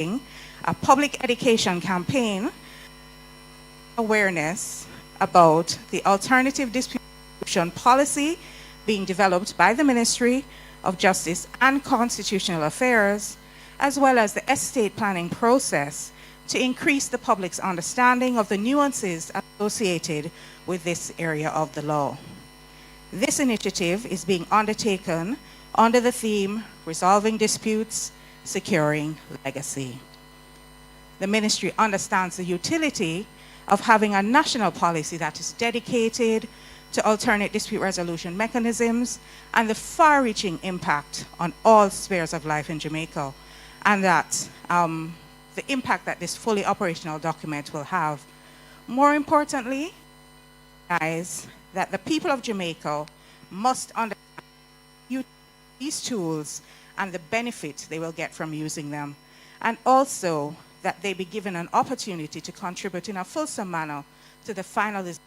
a public education campaign awareness about the alternative dispute resolution policy being developed by the Ministry of Justice and Constitutional Affairs, as well as the estate planning process to increase the public's understanding of the nuances associated with this area of the law. This initiative is being undertaken under the theme, Resolving Disputes, Securing Legacy. The ministry understands the utility of having a national policy that is dedicated to alternate dispute resolution mechanisms and the far-reaching impact on all spheres of life in Jamaica, and that the impact that this fully operational document will have. More importantly, guys, that the people of Jamaica must understand these tools and the benefit they will get from using them, and also that they be given an opportunity to contribute in a fulsome manner to the finalization.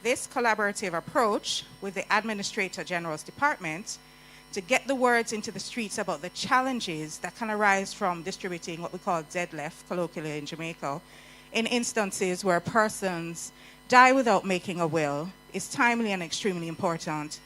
This collaborative approach with the Administrator General's Department to get the words into the streets about the challenges that can arise from distributing what we call dead-left, colloquially in Jamaica, in instances where persons die without making a will, is timely and extremely important.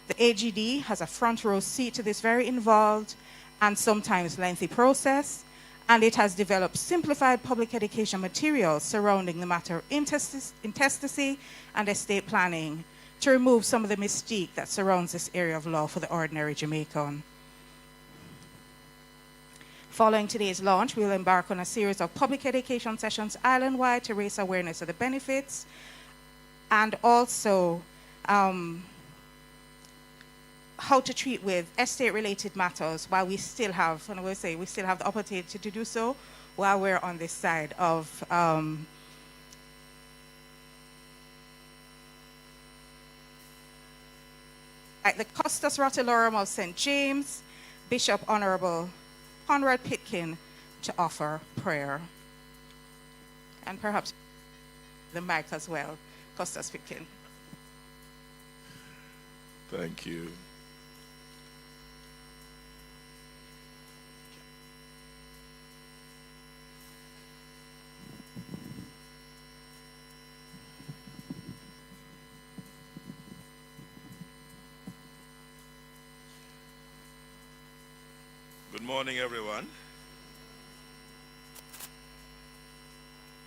The AGD has a front row seat to this very involved and sometimes lengthy process, and it has developed simplified public education materials surrounding the matter of intestacy and estate planning to remove some of the mystique that surrounds this area of law for the ordinary Jamaican. Following today's launch, we will embark on a series of public education sessions island-wide to raise awareness of the benefits and also how to treat with estate-related matters while we still have, and I will say, we still have the opportunity to do so while we're on this side of at the Custos Rotulorum of St. James, Bishop Honorable Conrad Pitkin to offer prayer. And perhaps the mic as well, Custos Pitkin. Thank you. Good morning, everyone.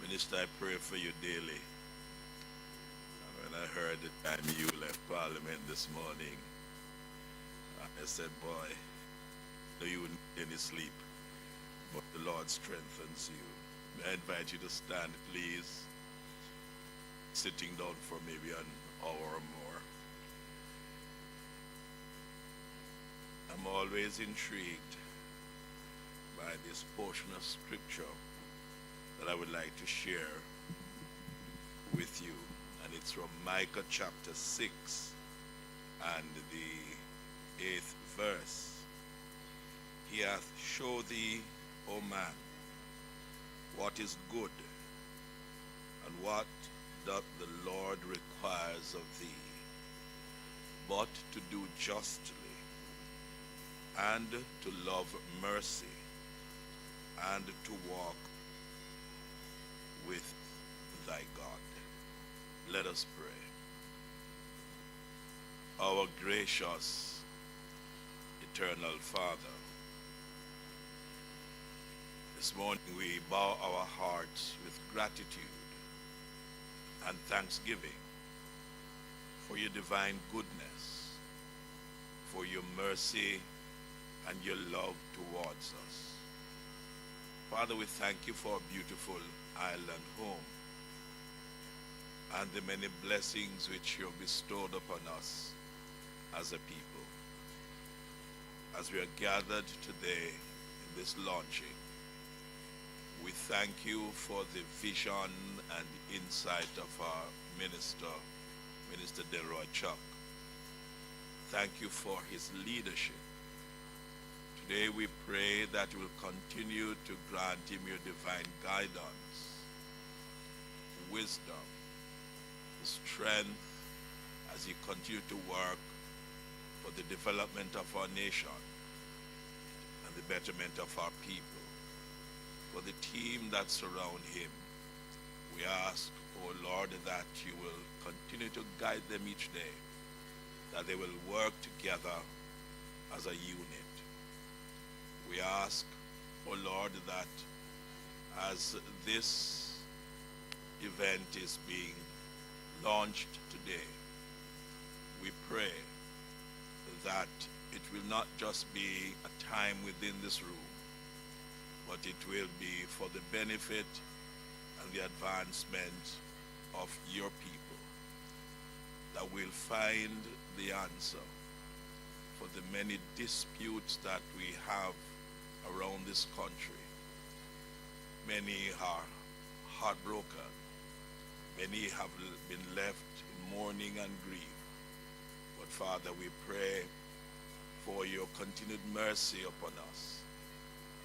Minister, I pray for you daily. When I heard the time you left Parliament this morning, I said, boy, no, you wouldn't get any sleep, but the Lord strengthens you. May I invite you to stand, please, sitting down for maybe an hour or more. I'm always intrigued by this portion of scripture that I would like to share with you. And it's from Micah chapter 6 and the 8th verse. He hath showed thee, O man, what is good, and what doth the Lord requires of thee, but to do justly, and to love mercy, and to walk with thy God. Let us pray. Our gracious, eternal Father, this morning we bow our hearts with gratitude and thanksgiving for your divine goodness, for your mercy and your love towards us. Father, we thank you for a beautiful island home and the many blessings which you have bestowed upon us as a people. As we are gathered today in this launching, we thank you for the vision and insight of our minister, Minister Delroy Chuck. Thank you for his leadership. Today we pray that you will continue to grant him your divine guidance, wisdom, strength as he continues to work the development of our nation and the betterment of our people. For the team that surround him, we ask, oh Lord, that you will continue to guide them each day, that they will work together as a unit. We ask, oh Lord, that as this event is being launched today, we pray that it will not just be a time within this room, but it will be for the benefit and the advancement of your people, that we'll find the answer for the many disputes that we have around this country. Many are heartbroken. Many have been left in mourning and grief. But Father, we pray for your continued mercy upon us.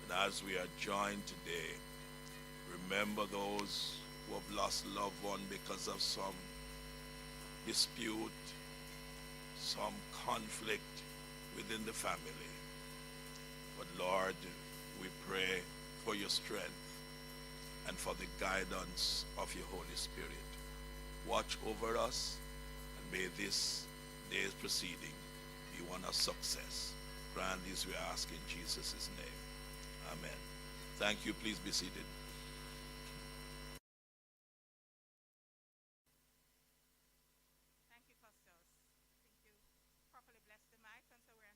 And as we are joined today, remember those who have lost loved one because of some dispute, some conflict within the family. But Lord, we pray for your strength and for the guidance of your Holy Spirit. Watch over us, and may this day's proceeding be one of success. Grant these we ask in Jesus' name. Amen. Thank you. Please be seated. Thank you, Costas. I think you properly blessed the mic, and so we're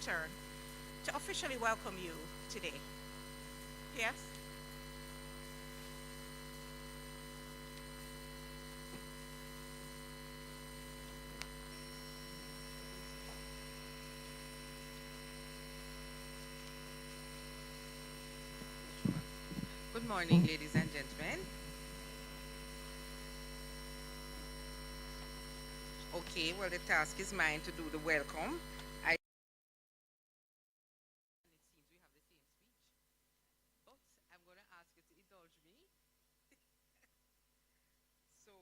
turn to officially welcome you today. Yes? Good morning, ladies and gentlemen. Okay, well, the task is mine to do the welcome. It seems we have the same speech, but I'm going to ask you to indulge me. So,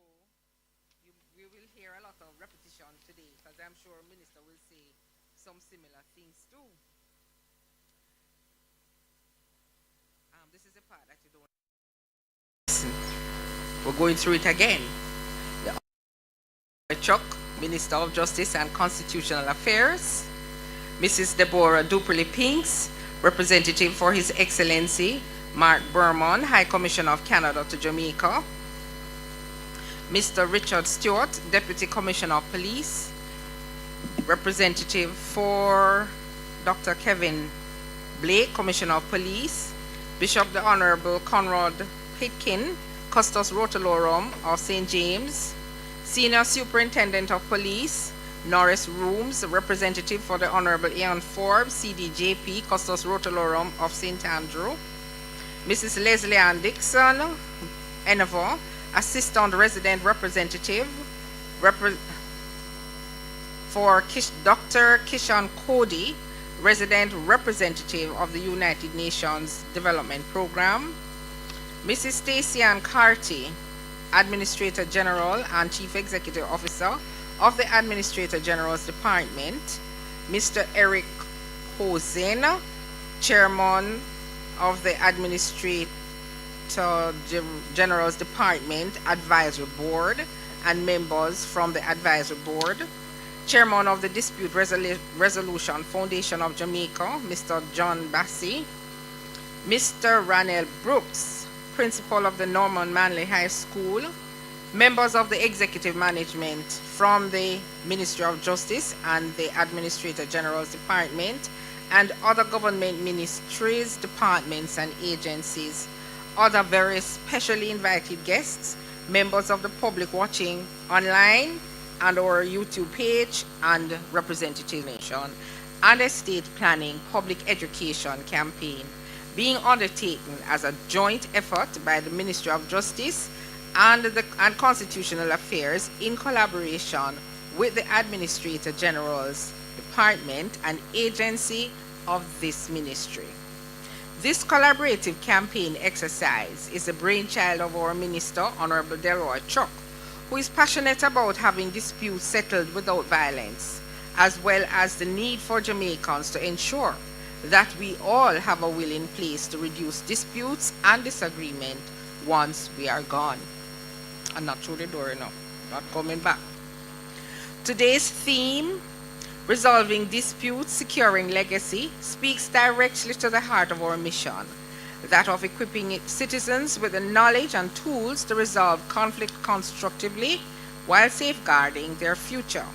we will hear a lot of repetition today, because I'm sure Minister will say some similar things too. This is the part that you don't listen. We're going through it again. Chuck, Minister of Justice and Constitutional Affairs. Mrs. Deborah Duperly Pinks, Representative for His Excellency Mark Bermond, High Commissioner of Canada to Jamaica. Mr. Richard Stewart, Deputy Commissioner of Police. Representative for Dr. Kevin Blake, Commissioner of Police. Bishop the Honorable Conrad Pitkin, Custos Rotolorum of St. James. Senior Superintendent of Police, Norris Rooms, Representative for the Honorable Ian Forbes, CDJP, Custos Rotolorum of St. Andrew. Mrs. Leslie Ann Dixon, Enevo, Assistant Resident Representative for Dr. Kishan Cody, Resident Representative of the United Nations Development Program. Mrs. Stacey Ann Carty, Administrator General and Chief Executive Officer of the Administrator General's Department. Mr. Eric Hosen, Chairman of the Administrator General's Department Advisory Board and members from the Advisory Board. Chairman of the Dispute Resolution Foundation of Jamaica, Mr. John Bassey. Mr. Ranel Brooks, Principal of the Norman Manley High School. Members of the Executive Management from the Ministry of Justice and the Administrator General's Department, and other government ministries, departments, and agencies. Other very specially invited guests, members of the public watching online, and our YouTube page, and representation and estate planning public education campaign. being undertaken as a joint effort by the Ministry of Justice and Constitutional Affairs in collaboration with the Administrator General's Department and agency of this ministry. This collaborative campaign exercise is the brainchild of our Minister, Honorable Delroy Chuck, who is passionate about having disputes settled without violence, as well as the need for Jamaicans to ensure that we all have a will in place to reduce disputes and disagreement once we are gone. And not through the door, no, not coming back. Today's theme, resolving disputes, securing legacy, speaks directly to the heart of our mission, that of equipping citizens with the knowledge and tools to resolve conflict constructively while safeguarding their future.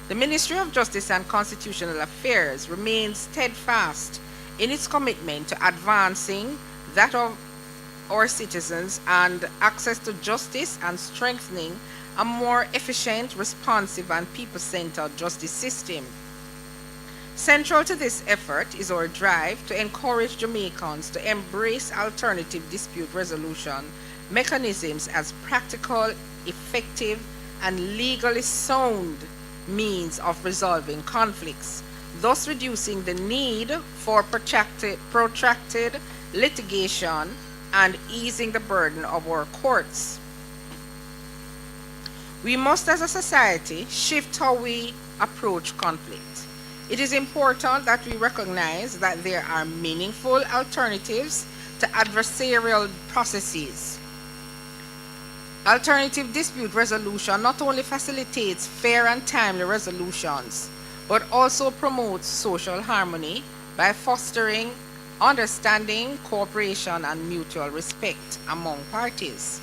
The Ministry of Justice and Constitutional Affairs remains steadfast in its commitment to advancing that of our citizens and access to justice and strengthening a more efficient, responsive, and people-centered justice system. Central to this effort is our drive to encourage Jamaicans to embrace alternative dispute resolution mechanisms as practical, effective, and legally sound means of resolving conflicts, thus reducing the need for protracted litigation and easing the burden of our courts. We must, as a society, shift how we approach conflict. It is important that we recognize that there are meaningful alternatives to adversarial processes. Alternative dispute resolution not only facilitates fair and timely resolutions, but also promotes social harmony by fostering understanding, cooperation, and mutual respect among parties.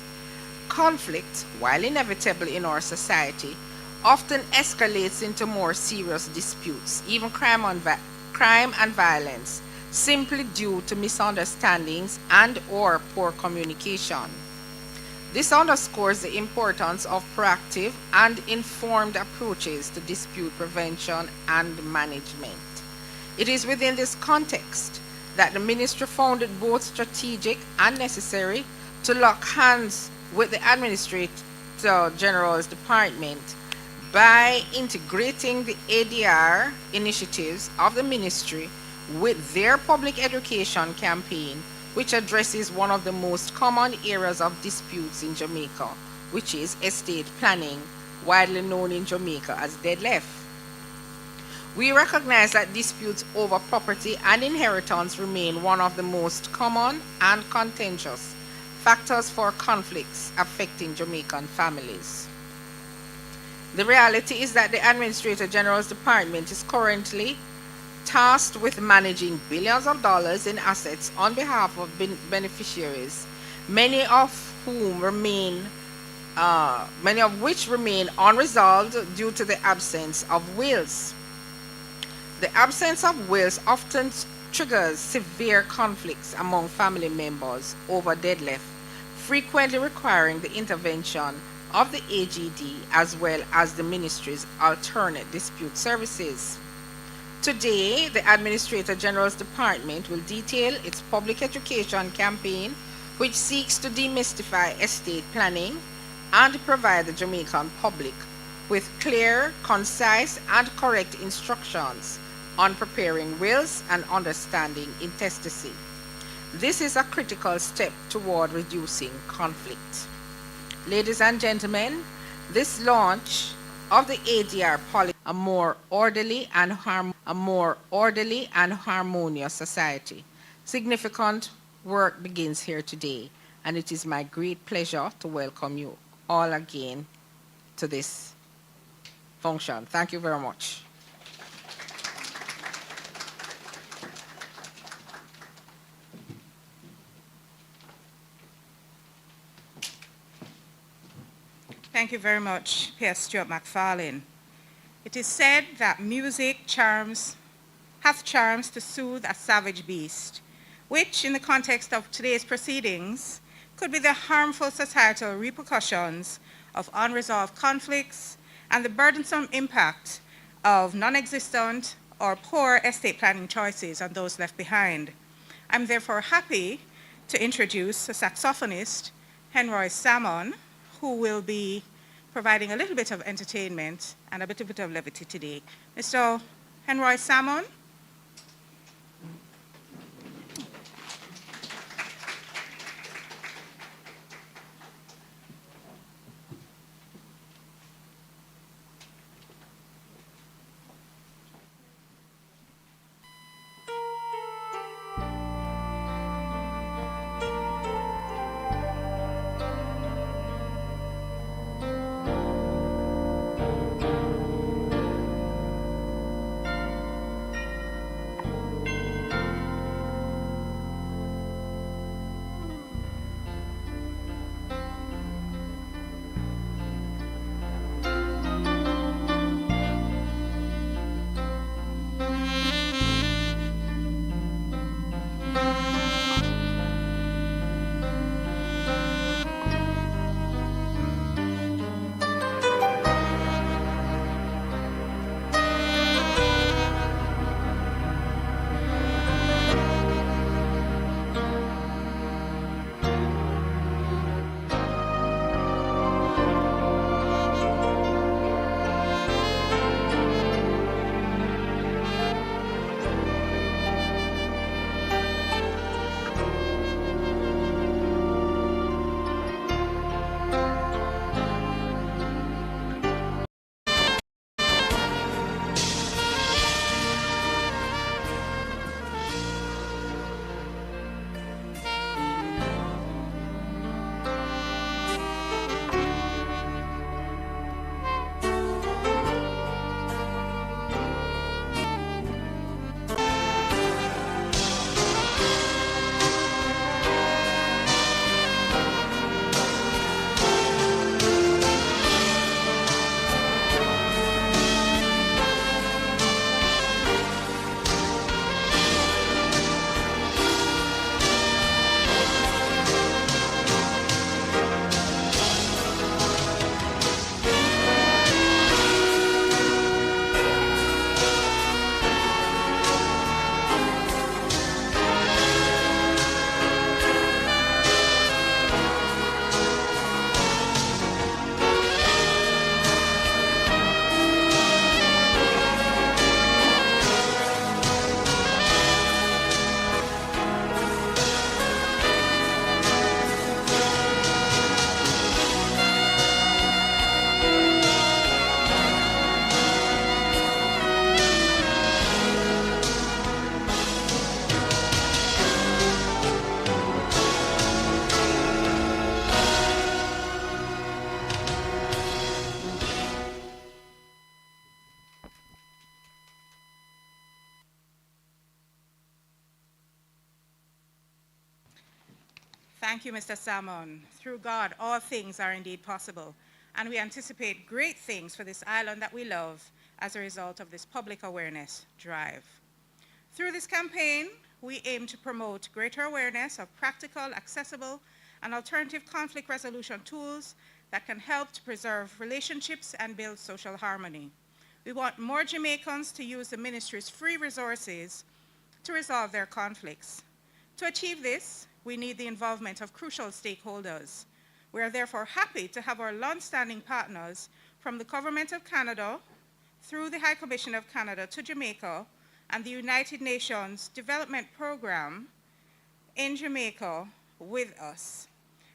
Conflict, while inevitable in our society, often escalates into more serious disputes, even crime and violence, simply due to misunderstandings and/or poor communication. This underscores the importance of proactive and informed approaches to dispute prevention and management. It is within this context that the ministry found it both strategic and necessary to lock hands with the Administrator General's Department by integrating the ADR initiatives of the ministry with their public education campaign, which addresses one of the most common areas of disputes in Jamaica, which is estate planning, widely known in Jamaica as deadlift. We recognize that disputes over property and inheritance remain one of the most common and contentious factors for conflicts affecting Jamaican families. The reality is that the Administrator General's Department is currently tasked with managing billions of dollars in assets on behalf of beneficiaries, many of which remain unresolved due to the absence of wills. The absence of wills often triggers severe conflicts among family members over deadlift, frequently requiring the intervention of the AGD as well as the ministry's alternate dispute services. Today, the Administrator General's Department will detail its public education campaign, which seeks to demystify estate planning and provide the Jamaican public with clear, concise, and correct instructions on preparing wills and understanding intestacy. This is a critical step toward reducing conflict. Ladies and gentlemen, this launch of the ADR policy a more orderly and harmonious society. Significant work begins here today, and it is my great pleasure to welcome you all again to this function. Thank you very much. Thank you very much, P.S. Stuart McFarlane. It is said that music hath charms to soothe a savage beast, which, in the context of today's proceedings, could be the harmful societal repercussions of unresolved conflicts and the burdensome impact of non-existent or poor estate planning choices on those left behind. I'm therefore happy to introduce a saxophonist, Henroy Salmon, who will be providing a little bit of entertainment and a bit of levity today. Mr. Henroy Salmon. Thank you, Mr. Salmon. Through God, all things are indeed possible, and we anticipate great things for this island that we love as a result of this public awareness drive. Through this campaign, we aim to promote greater awareness of practical, accessible, and alternative conflict resolution tools that can help to preserve relationships and build social harmony. We want more Jamaicans to use the ministry's free resources to resolve their conflicts. To achieve this, we need the involvement of crucial stakeholders. We are therefore happy to have our long-standing partners from the Government of Canada, through the High Commission of Canada to Jamaica, and the United Nations Development Program in Jamaica with us.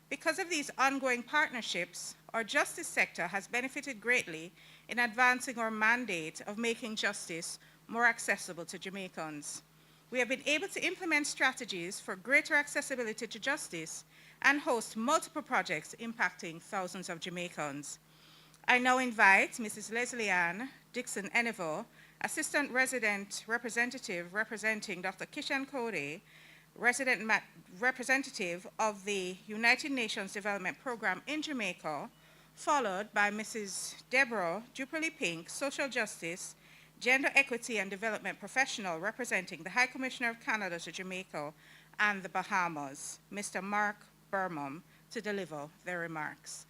Because of these ongoing partnerships, our justice sector has benefited greatly in advancing our mandate of making justice more accessible to Jamaicans. We have been able to implement strategies for greater accessibility to justice and host multiple projects impacting thousands of Jamaicans. I now invite Mrs. Leslie Ann Dixon Enevo, Assistant Resident Representative representing Dr. Kishan Kode, representative of the United Nations Development Program in Jamaica, followed by Mrs. Deborah Jubilee Pink, Social Justice, Gender Equity and Development Professional representing the High Commissioner of Canada to Jamaica and the Bahamas, Mr. Mark Burmum, to deliver their remarks.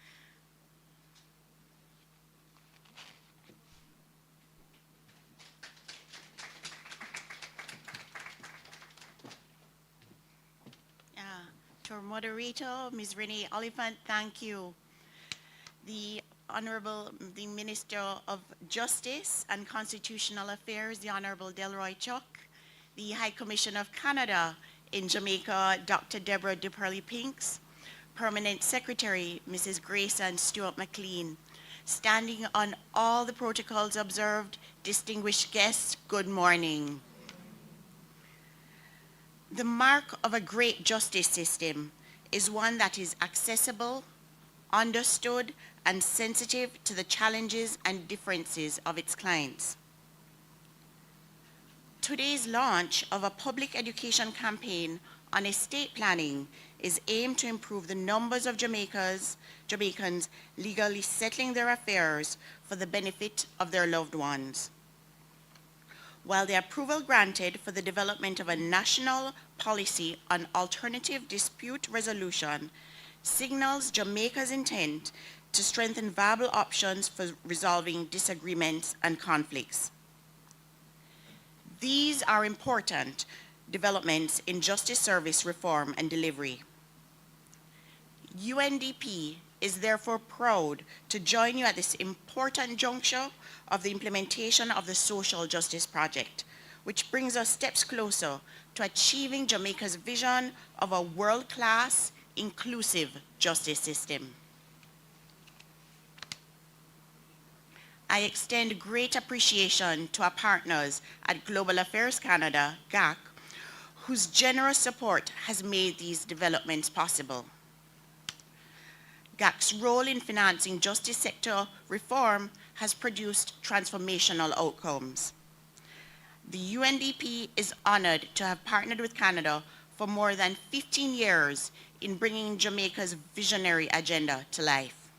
To our moderator, Ms. Renee Oliphant, thank you. The the Minister of Justice and Constitutional Affairs, the Honorable Delroy Chuck, the High Commissioner of Canada in Jamaica, Dr. Deborah DePerly-Pinks, Permanent Secretary, Mrs. Grace and Stuart McLean. Standing on all the protocols observed, distinguished guests, good morning. The mark of a great justice system is one that is accessible, understood, and sensitive to the challenges and differences of its clients. Today's launch of a public education campaign on estate planning is aimed to improve the numbers of Jamaicans legally settling their affairs for the benefit of their loved ones. While the approval granted for the development of a national policy on alternative dispute resolution signals Jamaica's intent to strengthen viable options for resolving disagreements and conflicts. These are important developments in justice service reform and delivery. UNDP is therefore proud to join you at this important juncture of the implementation of the Social Justice Project, which brings us steps closer to achieving Jamaica's vision of a world-class, inclusive justice system. I extend great appreciation to our partners at Global Affairs Canada, GAC, whose generous support has made these developments possible. GAC's role in financing justice sector reform has produced transformational outcomes. The UNDP is honored to have partnered with Canada for more than 15 years in bringing Jamaica's visionary agenda to life.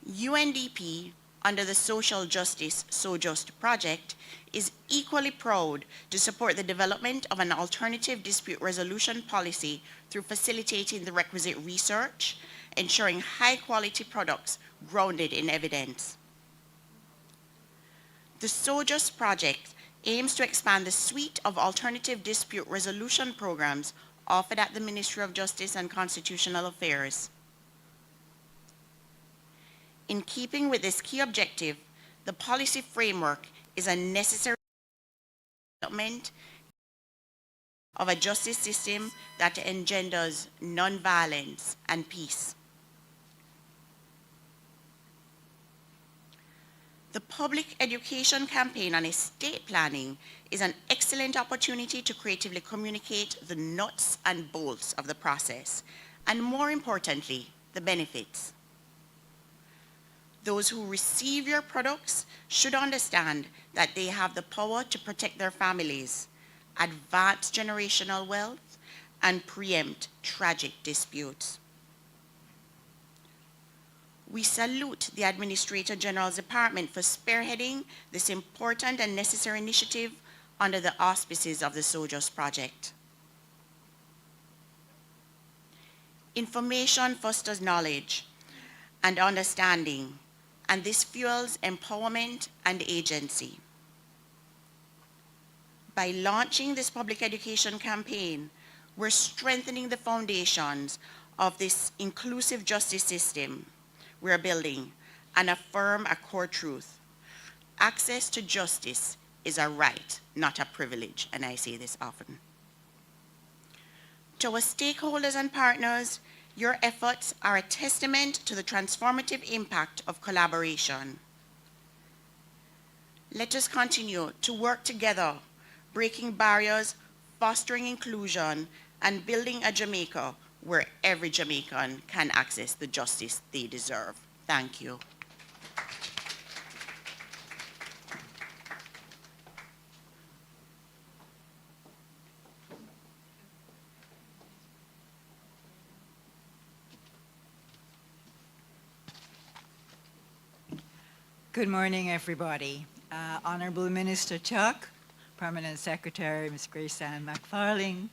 UNDP, under the Social Justice SoJust project, is equally proud to support the development of an alternative dispute resolution policy through facilitating the requisite research, ensuring high-quality products grounded in evidence. The SoJust project aims to expand the suite of alternative dispute resolution programs offered at the Ministry of Justice and Constitutional Affairs. In keeping with this key objective, the policy framework is a necessary development of a justice system that engenders nonviolence and peace. The public education campaign on estate planning is an excellent opportunity to creatively communicate the nuts and bolts of the process, and more importantly, the benefits. Those who receive your products should understand that they have the power to protect their families, advance generational wealth, and preempt tragic disputes. We salute the Administrator General's Department for spearheading this important and necessary initiative under the auspices of the SoJust project. Information fosters knowledge and understanding, and this fuels empowerment and agency. By launching this public education campaign, we're strengthening the foundations of this inclusive justice system we're building and affirm a core truth. Access to justice is a right, not a privilege, and I say this often. To our stakeholders and partners, your efforts are a testament to the transformative impact of collaboration. Let us continue to work together, breaking barriers, fostering inclusion, and building a Jamaica where every Jamaican can access the justice they deserve. Thank you. Good morning, everybody. Honorable Minister Chuck, Permanent Secretary Ms. Grace Ann McFarling,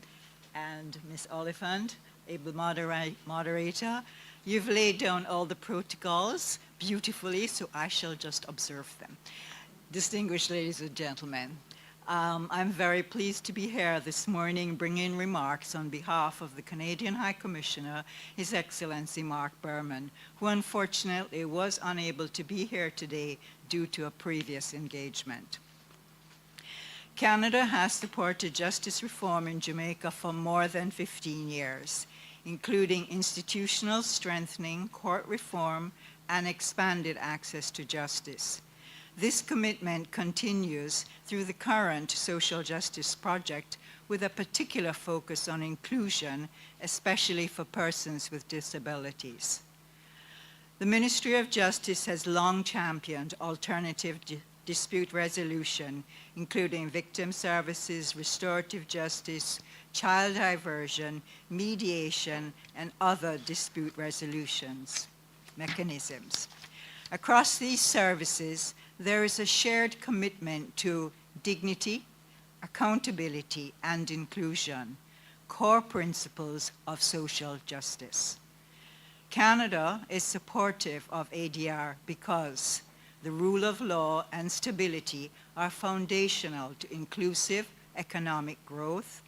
and Ms. Oliphant, able moderator, you've laid down all the protocols beautifully, so I shall just observe them. Distinguished ladies and gentlemen, I'm very pleased to be here this morning bringing remarks on behalf of the Canadian High Commissioner, His Excellency Mark Berman, who unfortunately was unable to be here today due to a previous engagement. Canada has supported justice reform in Jamaica for more than 15 years, including institutional strengthening, court reform, and expanded access to justice. This commitment continues through the current social justice project with a particular focus on inclusion, especially for persons with disabilities. The Ministry of Justice has long championed alternative dispute resolution, including victim services, restorative justice, child diversion, mediation, and other dispute resolutions mechanisms. Across these services, there is a shared commitment to dignity, accountability, and inclusion, core principles of social justice. Canada is supportive of ADR because the rule of law and stability are foundational to inclusive economic growth.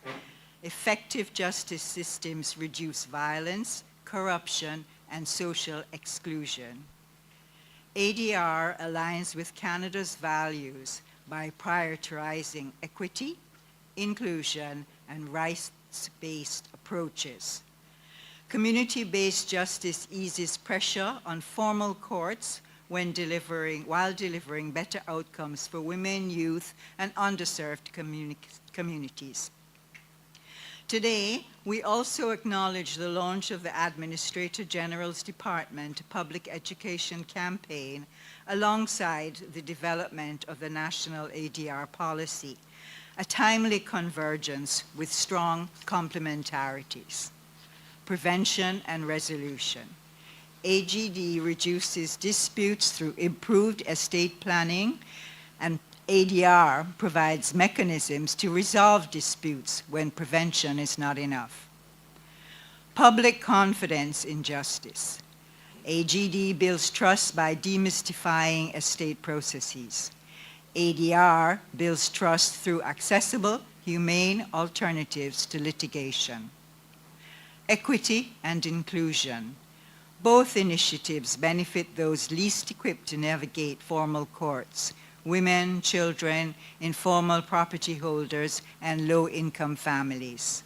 Effective justice systems reduce violence, corruption, and social exclusion. ADR aligns with Canada's values by prioritizing equity, inclusion, and rights-based approaches. Community-based justice eases pressure on formal courts while delivering better outcomes for women, youth, and underserved communities. Today, we also acknowledge the launch of the Administrator General's Department Public Education Campaign alongside the development of the National ADR Policy, a timely convergence with strong complementarities. Prevention and resolution. AGD reduces disputes through improved estate planning, and ADR provides mechanisms to resolve disputes when prevention is not enough. Public confidence in justice. AGD builds trust by demystifying estate processes. ADR builds trust through accessible, humane alternatives to litigation. Equity and inclusion. Both initiatives benefit those least equipped to navigate formal courts: women, children, informal property holders, and low-income families.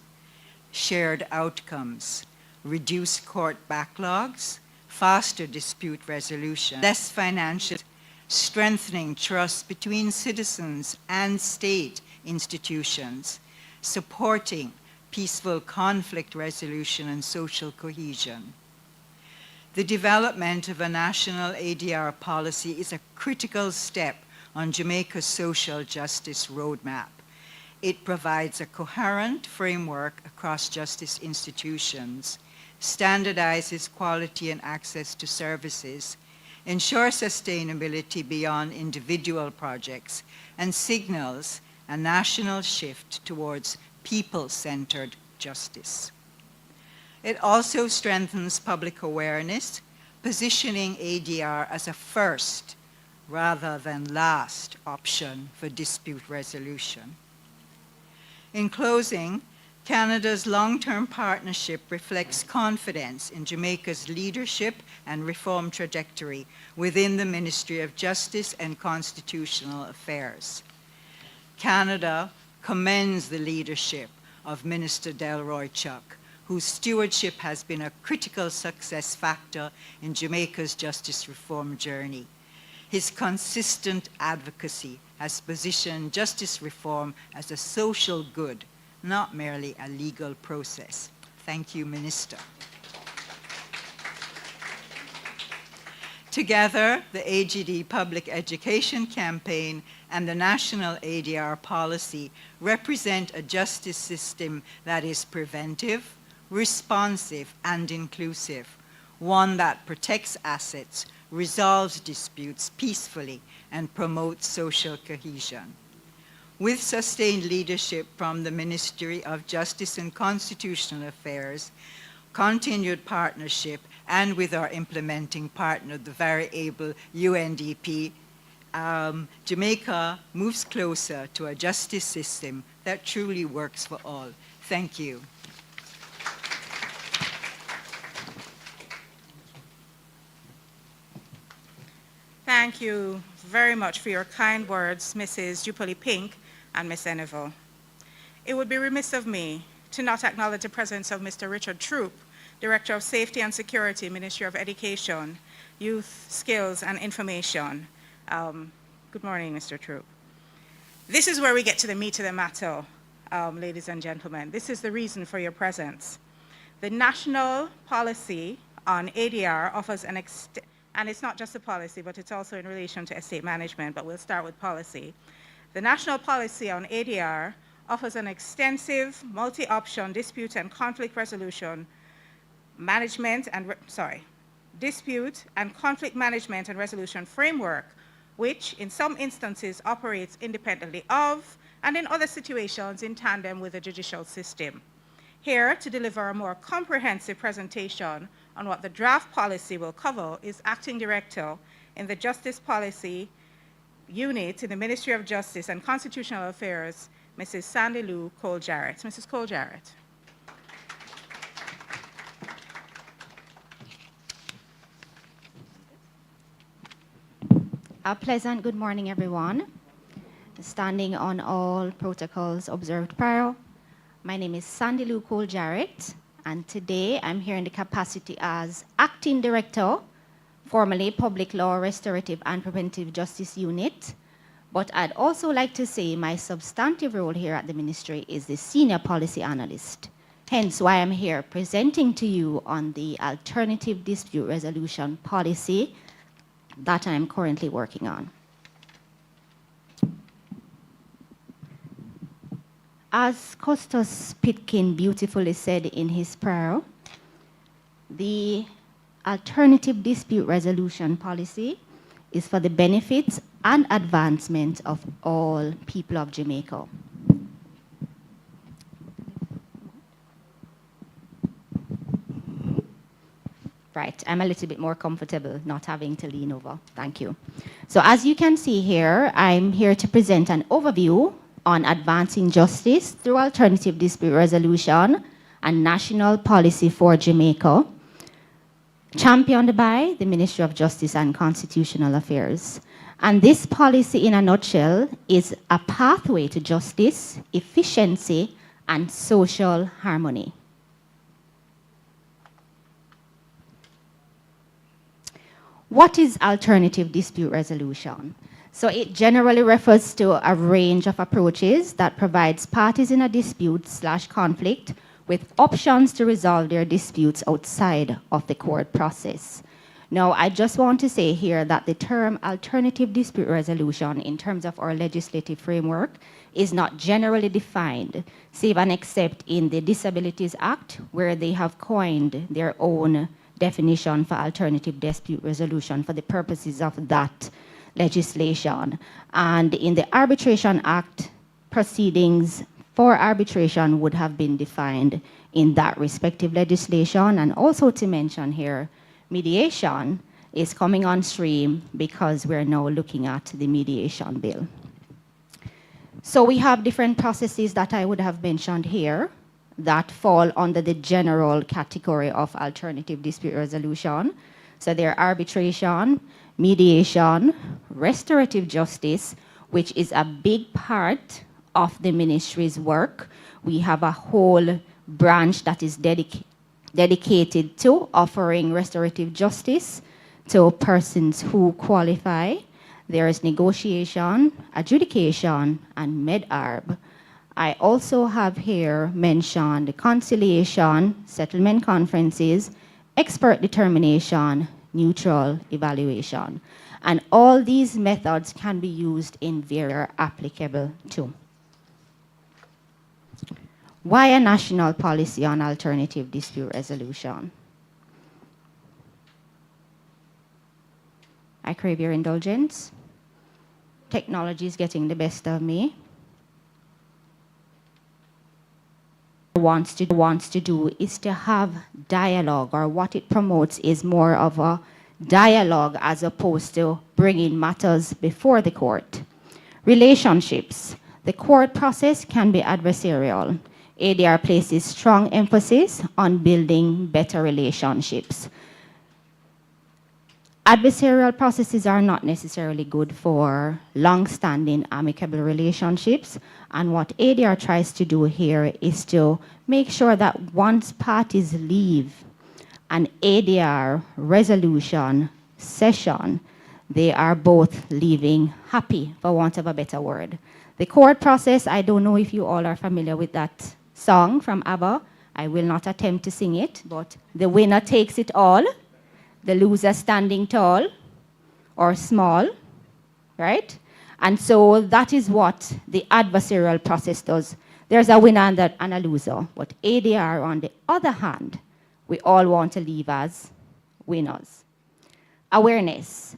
Shared outcomes: reduced court backlogs, faster dispute resolution, less financial, strengthening trust between citizens and state institutions, supporting peaceful conflict resolution and social cohesion. The development of a national ADR policy is a critical step on Jamaica's social justice roadmap. It provides a coherent framework across justice institutions, standardizes quality and access to services, ensures sustainability beyond individual projects, and signals a national shift towards people-centered justice. It also strengthens public awareness, positioning ADR as a first rather than last option for dispute resolution. In closing, Canada's long-term partnership reflects confidence in Jamaica's leadership and reform trajectory within the Ministry of Justice and Constitutional Affairs. Canada commends the leadership of Minister Delroy Chuck, whose stewardship has been a critical success factor in Jamaica's justice reform journey. His consistent advocacy has positioned justice reform as a social good, not merely a legal process. Thank you, Minister. Together, the AGD Public Education Campaign and the National ADR Policy represent a justice system that is preventive, responsive, and inclusive, one that protects assets, resolves disputes peacefully, and promotes social cohesion. With sustained leadership from the Ministry of Justice and Constitutional Affairs, continued partnership, and with our implementing partner, the very able UNDP, Jamaica moves closer to a justice system that truly works for all. Thank you. Thank you very much for your kind words, Mrs. Jupoli Pink and Ms. Enevo. It would be remiss of me to not acknowledge the presence of Mr. Richard Troop, Director of Safety and Security, Ministry of Education, Youth, Skills, and Information. Good morning, Mr. Troop. This is where we get to the meat of the matter, ladies and gentlemen. This is the reason for your presence. The national policy on ADR offers and it's not just a policy, but it's also in relation to estate management, but we'll start with policy. The national policy on ADR offers an extensive multi-option dispute and conflict resolution dispute and conflict management and resolution framework, which in some instances operates independently of, and in other situations in tandem with the judicial system. Here to deliver a more comprehensive presentation on what the draft policy will cover is Acting Director in the Justice Policy Unit in the Ministry of Justice and Constitutional Affairs, Mrs. Sandy Lou Cole-Jarrett. Mrs. Cole-Jarrett. A pleasant good morning, everyone. Standing on all protocols observed prior, my name is Sandy Lou Cole-Jarrett, and today I'm here in the capacity as Acting Director, formerly Public Law, Restorative and Preventive Justice Unit. But I'd also like to say my substantive role here at the Ministry is the Senior Policy Analyst. Hence why I'm here presenting to you on the Alternative Dispute Resolution Policy that I'm currently working on. As Costas Pitkin beautifully said in his prayer, the Alternative Dispute Resolution Policy is for the benefit and advancement of all people of Jamaica. Right, I'm a little bit more comfortable not having to lean over. Thank you. So as you can see here, I'm here to present an overview on advancing justice through alternative dispute resolution and national policy for Jamaica, championed by the Ministry of Justice and Constitutional Affairs. And this policy, in a nutshell, is a pathway to justice, efficiency, and social harmony. What is alternative dispute resolution? So it generally refers to a range of approaches that provides parties in a dispute/conflict with options to resolve their disputes outside of the court process. Now, I just want to say here that the term alternative dispute resolution in terms of our legislative framework is not generally defined, save and except in the Disabilities Act, where they have coined their own definition for alternative dispute resolution for the purposes of that legislation. And in the Arbitration Act, proceedings for arbitration would have been defined in that respective legislation. And also to mention here, mediation is coming on stream because we're now looking at the mediation bill. So we have different processes that I would have mentioned here that fall under the general category of alternative dispute resolution. So they're arbitration, mediation, restorative justice, which is a big part of the ministry's work. We have a whole branch that is dedicated to offering restorative justice to persons who qualify. There is negotiation, adjudication, and med-arb. I also have here mentioned conciliation, settlement conferences, expert determination, neutral evaluation. And all these methods can be used in various applicable too. Why a national policy on alternative dispute resolution? I crave your indulgence. Technology is getting the best of me. Wants to do is to have dialogue, or what it promotes is more of a dialogue as opposed to bringing matters before the court. Relationships. The court process can be adversarial. ADR places strong emphasis on building better relationships. Adversarial processes are not necessarily good for long-standing amicable relationships, and what ADR tries to do here is to make sure that once parties leave an ADR resolution session, they are both leaving happy, for want of a better word. The court process, I don't know if you all are familiar with that song from ABBA. I will not attempt to sing it, but the winner takes it all, the loser standing tall or small, right? And so that is what the adversarial process does. There's a winner and a loser, but ADR, on the other hand, we all want to leave as winners. Awareness.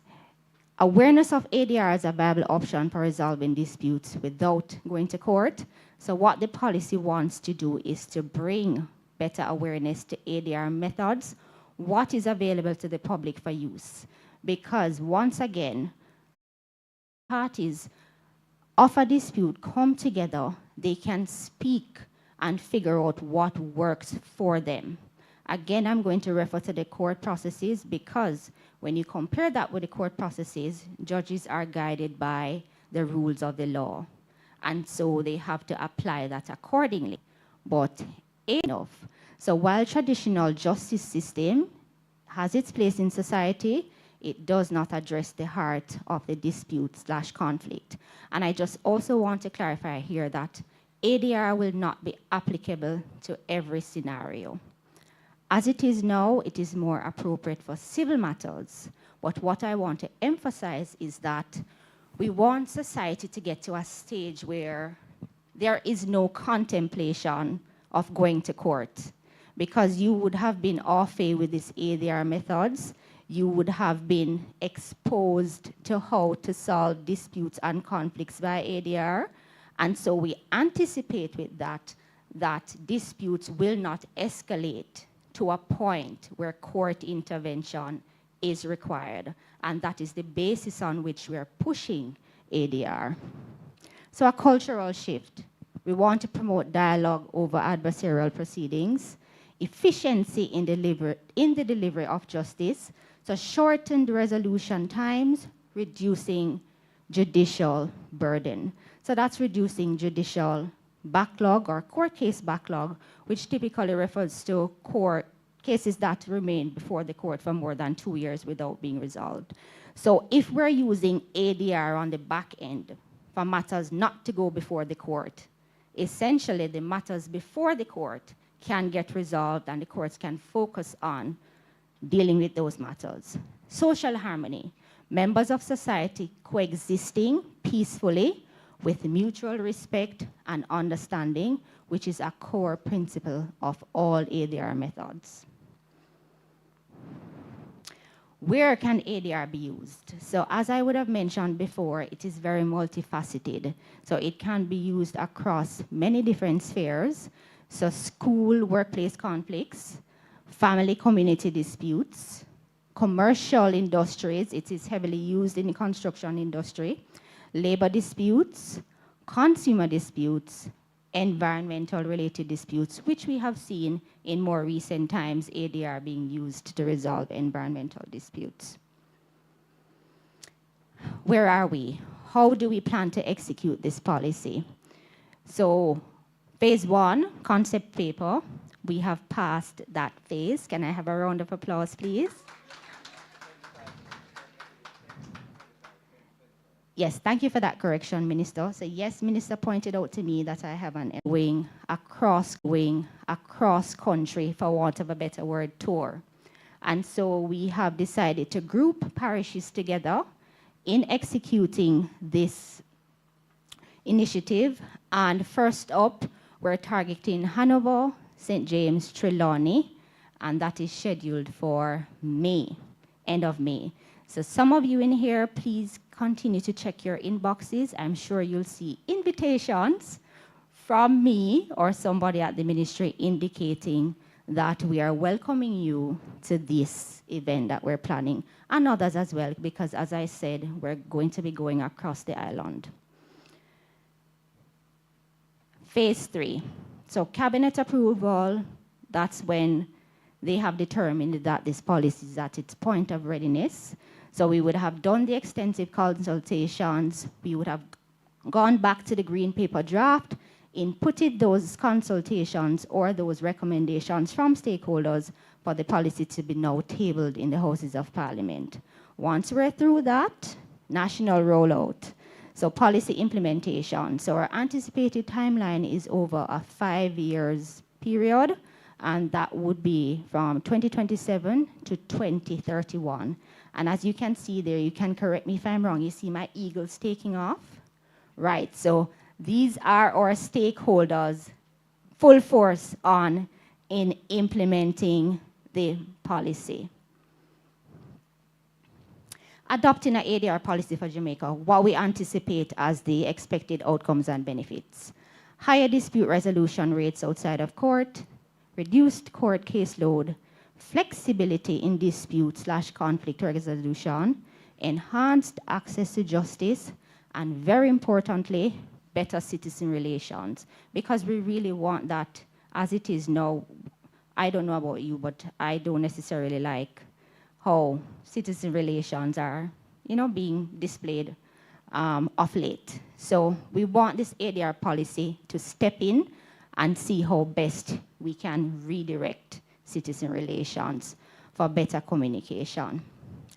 Awareness of ADR as a viable option for resolving disputes without going to court. So what the policy wants to do is to bring better awareness to ADR methods, what is available to the public for use. Because once again, parties of a dispute come together, they can speak and figure out what works for them. Again, I'm going to refer to the court processes because when you compare that with the court processes, judges are guided by the rules of the law. And so they have to apply that accordingly. But enough. So while traditional justice system has its place in society, it does not address the heart of the dispute/conflict. And I just also want to clarify here that ADR will not be applicable to every scenario. As it is now, it is more appropriate for civil matters. But what I want to emphasize is that we want society to get to a stage where there is no contemplation of going to court. Because you would have been au fait with these ADR methods, you would have been exposed to how to solve disputes and conflicts by ADR. And so we anticipate with that disputes will not escalate to a point where court intervention is required. And that is the basis on which we're pushing ADR. So a cultural shift. We want to promote dialogue over adversarial proceedings, efficiency in the delivery of justice, so shortened resolution times, reducing judicial burden. So that's reducing judicial backlog or court case backlog, which typically refers to court cases that remain before the court for more than 2 years without being resolved. So if we're using ADR on the back end for matters not to go before the court, essentially the matters before the court can get resolved and the courts can focus on dealing with those matters. Social harmony. Members of society coexisting peacefully with mutual respect and understanding, which is a core principle of all ADR methods. Where can ADR be used? So as I would have mentioned before, it is very multifaceted. So it can be used across many different spheres. So school, workplace conflicts, family community disputes, commercial industries, it is heavily used in the construction industry, labor disputes, consumer disputes, environmental related disputes, which we have seen in more recent times ADR being used to resolve environmental disputes. Where are we? How do we plan to execute this policy? So phase 1, concept paper, we have passed that phase. Can I have a round of applause, please? Yes, thank you for that correction, Minister. So yes, Minister pointed out to me that I have an wing across country, for want of a better word, tour. And so we have decided to group parishes together in executing this initiative. And first up, we're targeting Hanover, St. James, Trelawney, and that is scheduled for May, end of May. So some of you in here, please continue to check your inboxes. I'm sure you'll see invitations from me or somebody at the ministry indicating that we are welcoming you to this event that we're planning, and others as well, because as I said, we're going to be going across the island. Phase 3. So cabinet approval, that's when they have determined that this policy is at its point of readiness. So we would have done the extensive consultations. We would have gone back to the green paper draft, inputted those consultations or those recommendations from stakeholders for the policy to be now tabled in the Houses of Parliament. Once we're through that, national rollout. So policy implementation. So our anticipated timeline is over a 5 years period, and that would be from 2027 to 2031. And as you can see there, you can correct me if I'm wrong, you see my eagles taking off? Right, so these are our stakeholders full force on in implementing the policy. Adopting an ADR policy for Jamaica, what we anticipate as the expected outcomes and benefits. Higher dispute resolution rates outside of court, reduced court caseload, flexibility in dispute/conflict resolution, enhanced access to justice, and very importantly, better citizen relations. Because we really want that as it is now. I don't know about you, but I don't necessarily like how citizen relations are, being displayed of late. So we want this ADR policy to step in and see how best we can redirect citizen relations for better communication.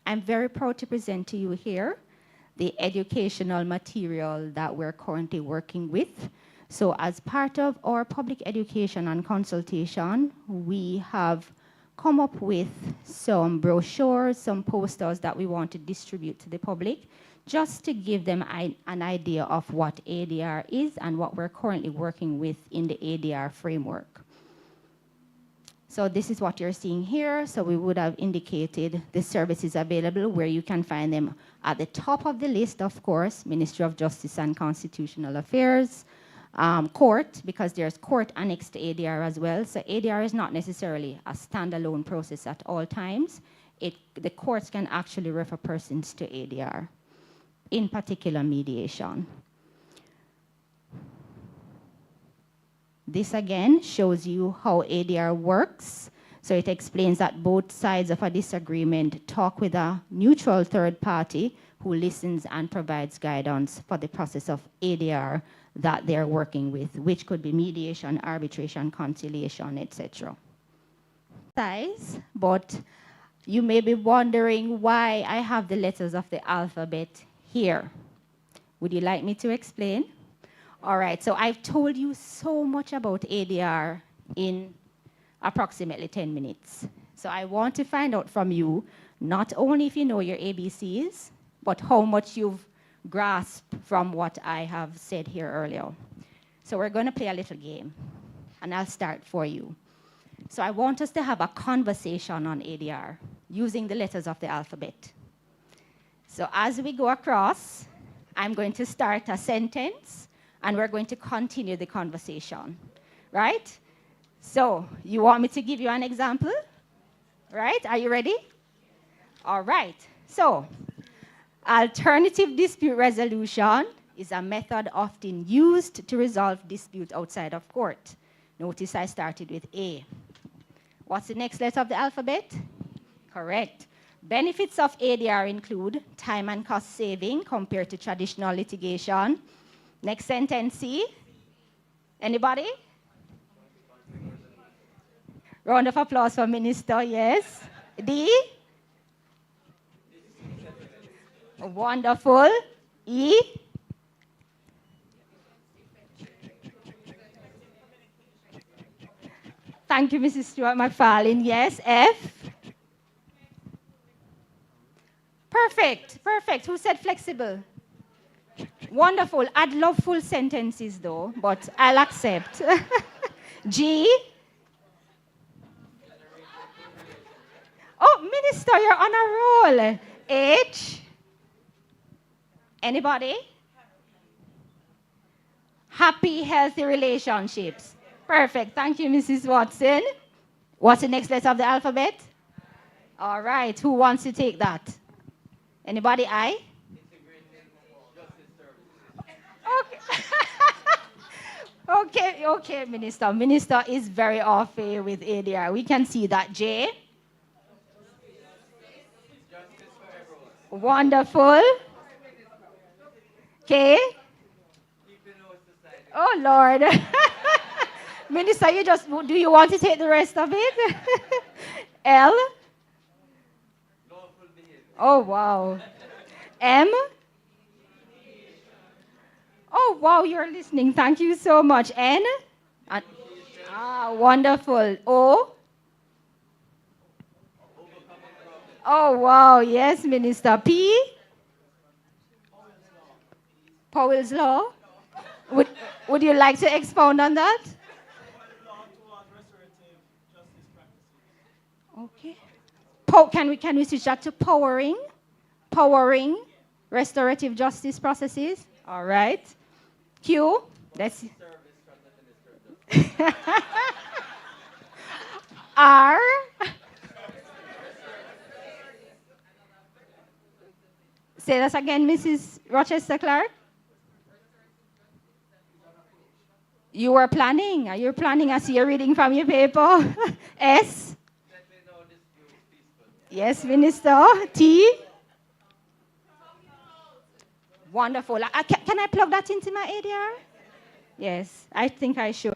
I'm very proud to present to you here the educational material that we're currently working with. So as part of our public education and consultation, we have come up with some brochures, some posters that we want to distribute to the public, just to give them an idea of what ADR is and what we're currently working with in the ADR framework. So this is what you're seeing here. So we would have indicated the services available where you can find them at the top of the list, of course, Ministry of Justice and Constitutional Affairs, court, because there's court annexed to ADR as well. So ADR is not necessarily a standalone process at all times. The courts can actually refer persons to ADR, in particular mediation. This again shows you how ADR works. So it explains that both sides of a disagreement talk with a neutral third party who listens and provides guidance for the process of ADR that they're working with, which could be mediation, arbitration, conciliation, etc. But you may be wondering why I have the letters of the alphabet here. Would you like me to explain? All right, so I've told you so much about ADR in approximately 10 minutes. So I want to find out from you, not only if you know your ABCs, but how much you've grasped from what I have said here earlier. So we're going to play a little game, and I'll start for you. So I want us to have a conversation on ADR using the letters of the alphabet. So as we go across, I'm going to start a sentence, and we're going to continue the conversation, right? So you want me to give you an example? Right? Are you ready? All right. So alternative dispute resolution is a method often used to resolve disputes outside of court. Notice I started with A. What's the next letter of the alphabet? Correct. Benefits of ADR include time and cost saving compared to traditional litigation. Next sentence, C. Anybody? Round of applause for Minister, yes. D. Wonderful. E. Thank you, Mrs. Stewart McFarlane. Yes. F. Perfect, perfect. Who said flexible? Wonderful. I'd love full sentences though, but I'll accept. G. Oh, Minister, you're on a roll. H. Anybody? Happy, healthy relationships. Perfect. Thank you, Mrs. Watson. What's the next letter of the alphabet? All right, who wants to take that? Anybody? I? Okay. Okay, Minister. Minister is very off with ADR. We can see that. J? Wonderful. K? Oh, Lord. Minister, do you want to take the rest of it? L? Oh, wow. M? Oh, wow, you're listening. Thank you so much. N? Wonderful. O? Oh, wow. Yes, Minister. P? Powell's Law? Would you like to expound on that? Okay. Can we switch that to powering restorative justice processes? All right. Q. Let's. R. Say that again, Mrs. Rochester Clark. You were planning. Are you planning? I see you're reading from your paper. S. Yes, Minister. T. Wonderful. Can I plug that into my ADR? Yes, I think I should.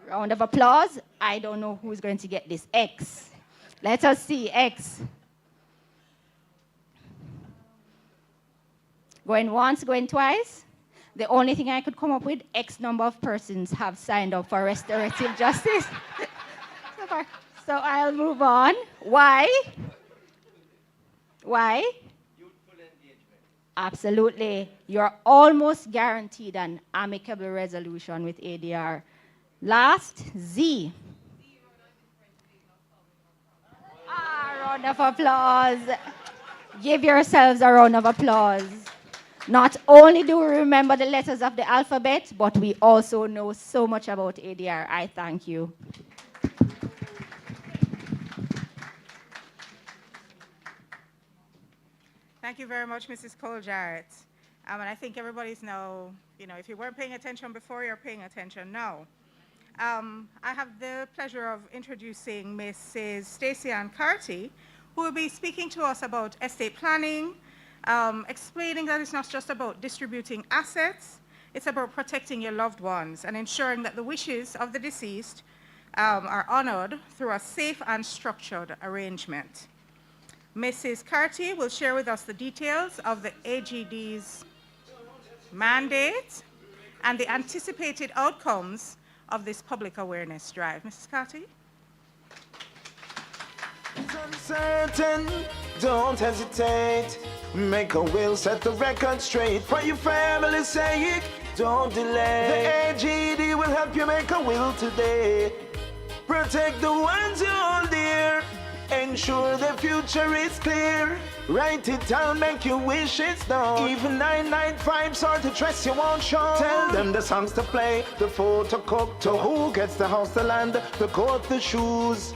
Round of applause. I don't know who's going to get this. X. Let us see. X. Going once, going twice. The only thing I could come up with, X number of persons have signed up for restorative justice. So I'll move on. Y? Y? Youthful engagement. Absolutely. You're almost guaranteed an amicable resolution with ADR. Last, Z. Round of applause. Give yourselves a round of applause. Not only do we remember the letters of the alphabet, but we also know so much about ADR. I thank you. Thank you very much, Mrs. Cole-Jarrett. And I think everybody's now, if you weren't paying attention before, you're paying attention now. I have the pleasure of introducing Mrs. Stacey Ann Carty, who will be speaking to us about estate planning, explaining that it's not just about distributing assets, it's about protecting your loved ones and ensuring that the wishes of the deceased are honored through a safe and structured arrangement. Mrs. Carty will share with us the details of the AGD's mandate and the anticipated outcomes of this public awareness drive. Mrs. Carty? It's uncertain, don't hesitate. Make a will, set the record straight. For your family's sake, don't delay. The AGD will help you make a will today. Protect the ones you hold dear. Ensure the future is clear. Write it down, make your wishes known. Even 995 sort of dress you won't show. Tell them the songs to play, the food to cook, to who gets the house, the land, the coat, the shoes.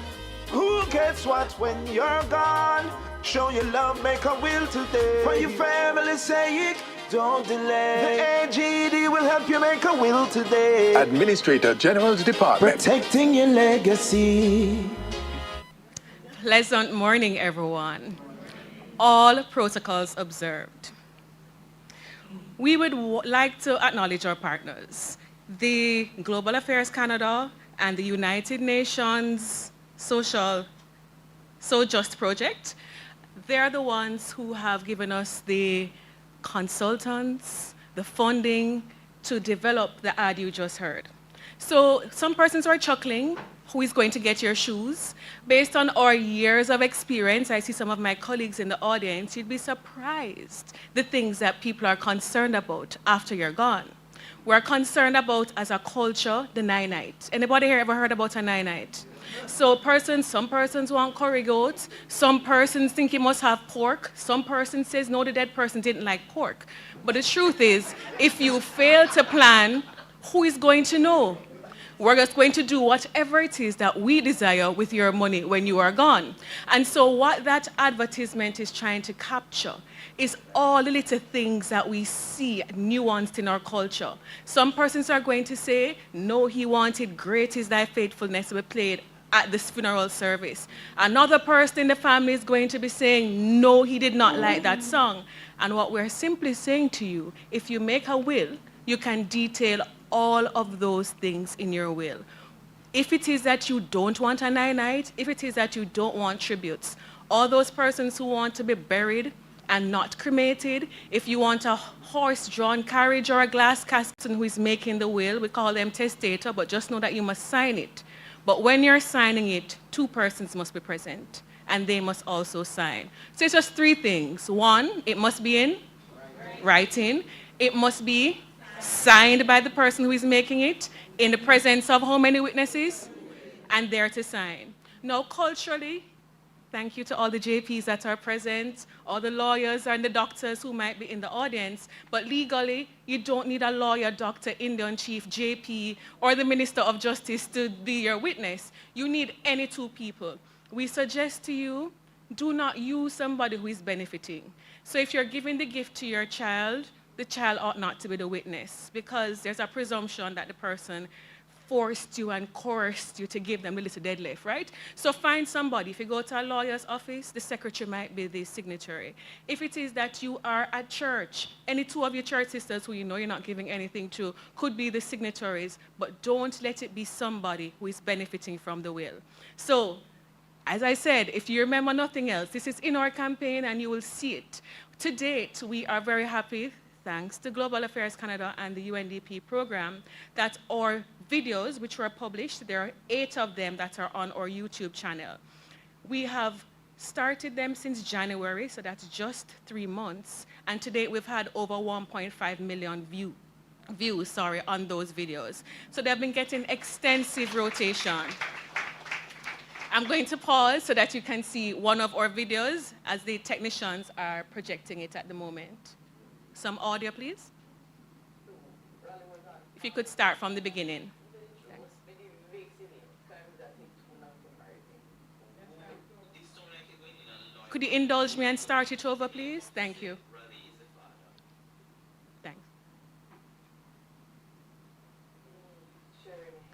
Who gets what when you're gone? Show your love, make a will today. For your family's sake, don't delay. The AGD will help you make a will today. Administrator General's Department. Protecting your legacy. Pleasant morning, everyone. All protocols observed. We would like to acknowledge our partners, the Global Affairs Canada and the United Nations So Just Project. They're the ones who have given us the consultants, the funding to develop the ad you just heard. So some persons are chuckling, who is going to get your shoes? Based on our years of experience, I see some of my colleagues in the audience, you'd be surprised the things that people are concerned about after you're gone. We're concerned about, as a culture, the nine-night. Anybody here ever heard about a nine-night? So some persons want curry goat, some persons think you must have pork, some person says no, the dead person didn't like pork. But the truth is, if you fail to plan, who is going to know? We're just going to do whatever it is that we desire with your money when you are gone. And so what that advertisement is trying to capture is all the little things that we see nuanced in our culture. Some persons are going to say, no, he wanted Great is Thy Faithfulness to be played at this funeral service. Another person in the family is going to be saying, no, he did not like that song. And what we're simply saying to you, if you make a will, you can detail all of those things in your will. If it is that you don't want a night, if it is that you don't want tributes, all those persons who want to be buried and not cremated, if you want a horse-drawn carriage or a glass casket who is making the will, we call them testator, but just know that you must sign it. But when you're signing it, 2 persons must be present, and they must also sign. So it's just 3 things. 1, it must be in writing. It must be signed by the person who is making it in the presence of how many witnesses? And there to sign. Now, culturally, thank you to all the JPs that are present, all the lawyers and the doctors who might be in the audience, but legally, you don't need a lawyer, doctor, Indian chief, JP, or the Minister of Justice to be your witness. You need any 2 people. We suggest to you, do not use somebody who is benefiting. So if you're giving the gift to your child, the child ought not to be the witness, because there's a presumption that the person forced you and coerced you to give them a little deadlift, right? So find somebody. If you go to a lawyer's office, the secretary might be the signatory. If it is that you are at church, any 2 of your church sisters who you know you're not giving anything to could be the signatories, but don't let it be somebody who is benefiting from the will. So, as I said, if you remember nothing else, this is in our campaign and you will see it. To date, we are very happy, thanks to Global Affairs Canada and the UNDP program, that our videos, which were published, there are 8 of them that are on our YouTube channel. We have started them since January, so that's just 3 months, and to date we've had over 1.5 million views on those videos. So they've been getting extensive rotation. I'm going to pause so that you can see one of our videos as the technicians are projecting it at the moment. Some audio, please. If you could start from the beginning. Thanks. Could you indulge me and start it over, please? Thank you. Thanks.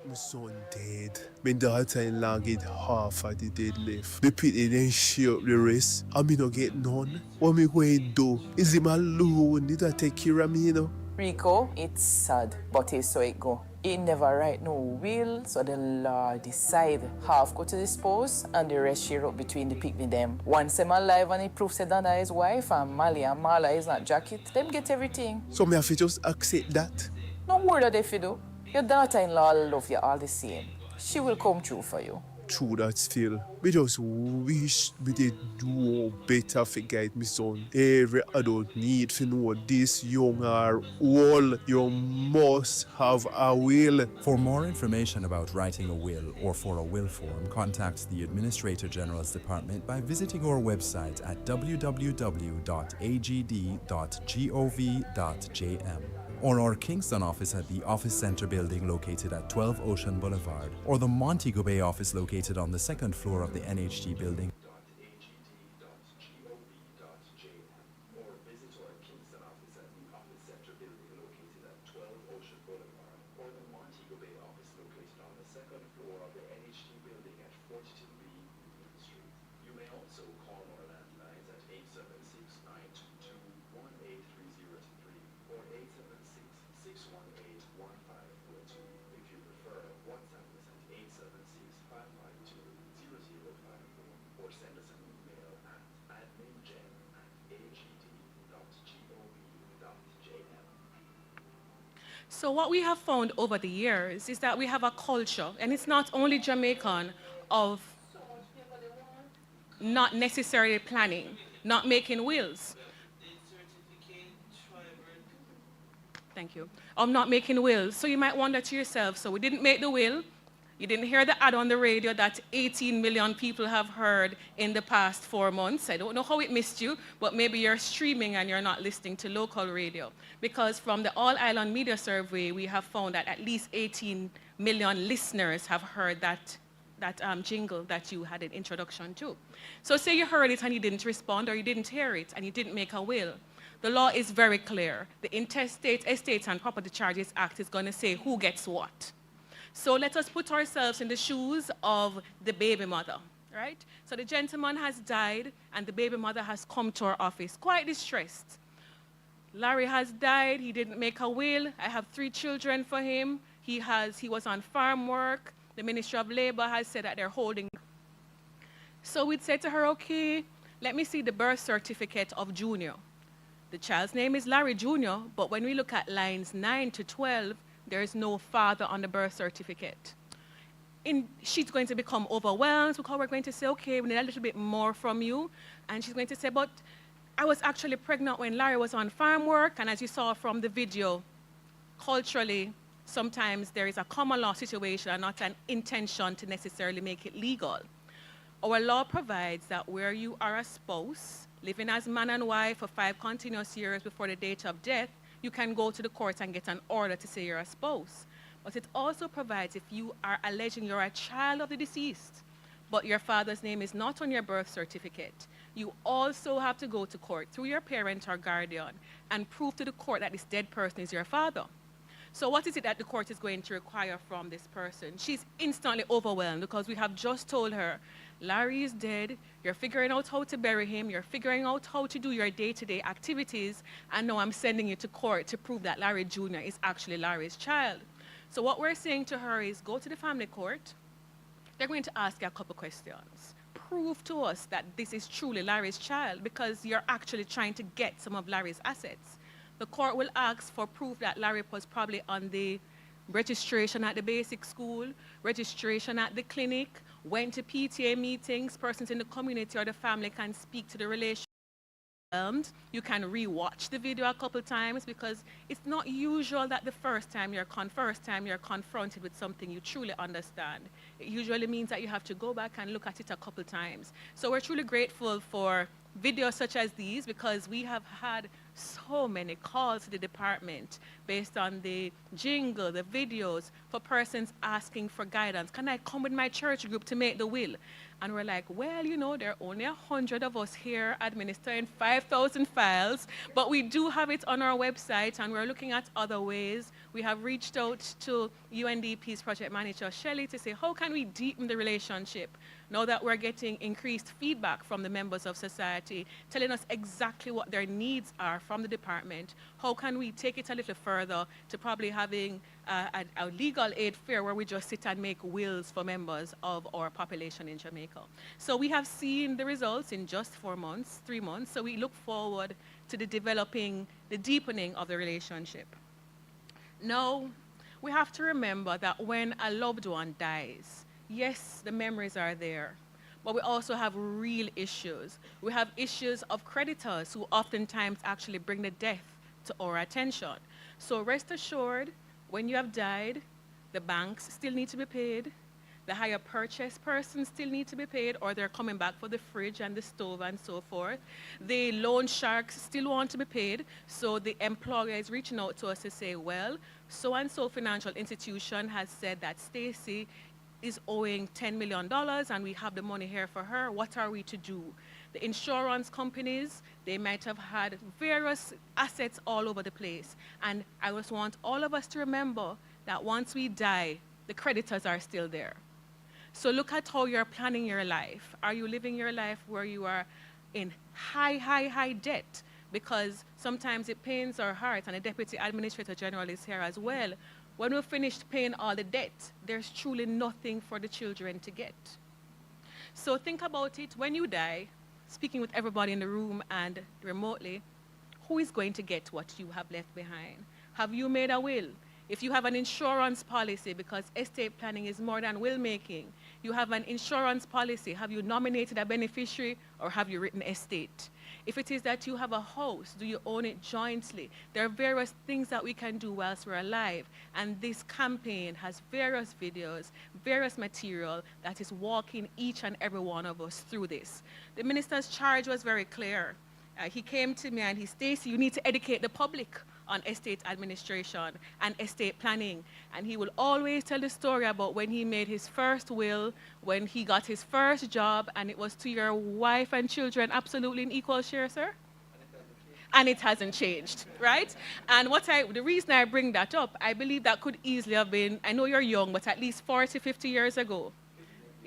My son dead. My daughter-in-law get half of the deadlift. The pity then share up the rest, and me no get none. What me going do? Is him alone? Did I take care of me, you know? Rico, it's sad, but it's so it go. He never write no will, so the law decide half go to the spouse and the rest share up between the picnic them. Once them alive and he proves that Dada is wife and Mali and Mala is not jacket, them get everything. So me have to just accept that? No word that if you do. Your daughter-in-law love you all the same. She will come true for you. True that still. We just wish we did do better for guide my son. Every adult need to know this young or old, you must have a will. For more information about writing a will or for a will form, contact the Administrator General's Department by visiting our website at www.agd.gov.jm. or our Kingston office at the Office Center building located at 12 Ocean Boulevard, or the Montego Bay office located on the 2nd floor of the NHG building. So what we have found over the years is that we have a culture, and it's not only Jamaican, of not necessarily planning, not making wills. Thank you. Of not making wills. So you might wonder to yourself, so we didn't make the will, you didn't hear the ad on the radio that 18 million people have heard in the past 4 months. I don't know how it missed you, but maybe you're streaming and you're not listening to local radio. Because from the All Island Media Survey, we have found that at least 18 million listeners have heard that jingle that you had an introduction to. So say you heard it and you didn't respond, or you didn't hear it and you didn't make a will. The law is very clear. The Intestate Estates and Property Charges Act is going to say who gets what. So let us put ourselves in the shoes of the baby mother, right? So the gentleman has died and the baby mother has come to our office, quite distressed. Larry has died, he didn't make a will. I have 3 children for him. He was on farm work. The Ministry of Labor has said that they're holding. So we'd say to her, okay, let me see the birth certificate of Junior. The child's name is Larry Jr., but when we look at lines 9 to 12, there is no father on the birth certificate. She's going to become overwhelmed because we're going to say, okay, we need a little bit more from you. And she's going to say, but I was actually pregnant when Larry was on farm work, and as you saw from the video, culturally, sometimes there is a common law situation and not an intention to necessarily make it legal. Our law provides that where you are a spouse, living as man and wife for 5 continuous years before the date of death, you can go to the court and get an order to say you're a spouse. But it also provides if you are alleging you're a child of the deceased, but your father's name is not on your birth certificate, you also have to go to court through your parent or guardian and prove to the court that this dead person is your father. So what is it that the court is going to require from this person? She's instantly overwhelmed because we have just told her, Larry is dead, you're figuring out how to bury him, you're figuring out how to do your day-to-day activities, and now I'm sending you to court to prove that Larry Jr. is actually Larry's child. So what we're saying to her is go to the family court. They're going to ask you a couple questions. Prove to us that this is truly Larry's child because you're actually trying to get some of Larry's assets. The court will ask for proof that Larry was probably on the registration at the basic school, registration at the clinic, went to PTA meetings, persons in the community or the family can speak to the relationship. You can re-watch the video a couple times because it's not usual that the first time you're confronted with something you truly understand. It usually means that you have to go back and look at it a couple times. So we're truly grateful for videos such as these because we have had so many calls to the department based on the jingle, the videos, for persons asking for guidance. Can I come with my church group to make the will? And we're like, well, you know, there are only 100 of us here administering 5,000 files, but we do have it on our website and we're looking at other ways. We have reached out to UNDP's project manager, Shelley, to say, how can we deepen the relationship? Now that we're getting increased feedback from the members of society, telling us exactly what their needs are from the department, how can we take it a little further to probably having a legal aid fair where we just sit and make wills for members of our population in Jamaica. So we have seen the results in just 4 months, 3 months, so we look forward to the deepening of the relationship. Now, we have to remember that when a loved one dies, yes, the memories are there, but we also have real issues. We have issues of creditors who oftentimes actually bring the death to our attention. So rest assured, when you have died, the banks still need to be paid, the hire purchase persons still need to be paid, or they're coming back for the fridge and the stove and so forth. The loan sharks still want to be paid, so the employer is reaching out to us to say, well, so-and-so financial institution has said that Stacy is owing $10 million and we have the money here for her. What are we to do? The insurance companies, they might have had various assets all over the place. And I just want all of us to remember that once we die, the creditors are still there. So look at how you're planning your life. Are you living your life where you are in high debt? Because sometimes it pains our heart, and the Deputy Administrator General is here as well. When we've finished paying all the debt, there's truly nothing for the children to get. So think about it. When you die, speaking with everybody in the room and remotely, who is going to get what you have left behind? Have you made a will? If you have an insurance policy, because estate planning is more than will making, you have an insurance policy, have you nominated a beneficiary or have you written estate? If it is that you have a house, do you own it jointly? There are various things that we can do whilst we're alive, and this campaign has various videos, various material that is walking each and every one of us through this. The minister's charge was very clear. He came to me and he stated, you need to educate the public on estate administration and estate planning. And he will always tell the story about when he made his first will, when he got his first job, and it was to your wife and children absolutely in equal share, sir? And it hasn't changed, right? And the reason I bring that up, I believe that could easily have been, I know you're young, but at least 40, 50 years ago.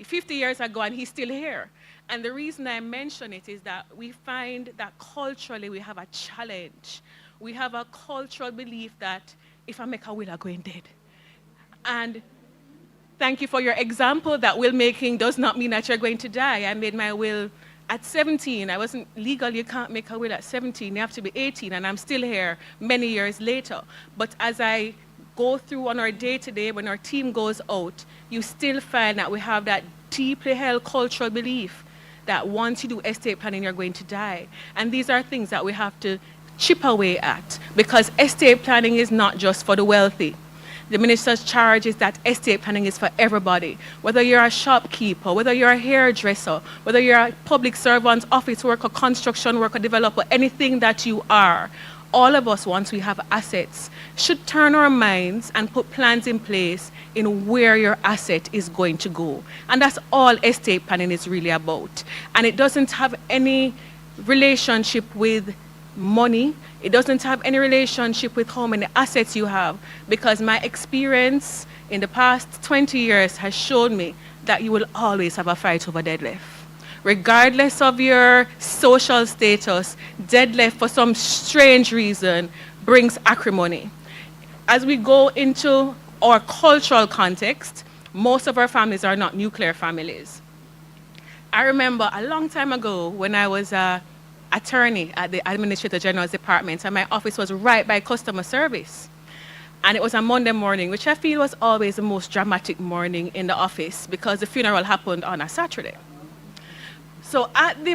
50 years ago, and he's still here. And the reason I mention it is that we find that culturally we have a challenge. We have a cultural belief that if I make a will, I'm going dead. And thank you for your example that will making does not mean that you're going to die. I made my will at 17. I wasn't legal. You can't make a will at 17. You have to be 18, and I'm still here many years later. But as I go through on our day-to-day, when our team goes out, you still find that we have that deeply held cultural belief that once you do estate planning, you're going to die. And these are things that we have to chip away at, because estate planning is not just for the wealthy. The minister's charge is that estate planning is for everybody. Whether you're a shopkeeper, whether you're a hairdresser, whether you're a public servant, office worker, construction worker, developer, anything that you are, all of us, once we have assets, should turn our minds and put plans in place in where your asset is going to go. And that's all estate planning is really about. And it doesn't have any relationship with money. It doesn't have any relationship with how many assets you have, because my experience in the past 20 years has shown me that you will always have a fight over deadlift. Regardless of your social status, deadlift for some strange reason brings acrimony. As we go into our cultural context, most of our families are not nuclear families. I remember a long time ago when I was attorney at the Administrator General's Department, and my office was right by customer service. And it was a Monday morning, which I feel was always the most dramatic morning in the office, because the funeral happened on a Saturday. So at the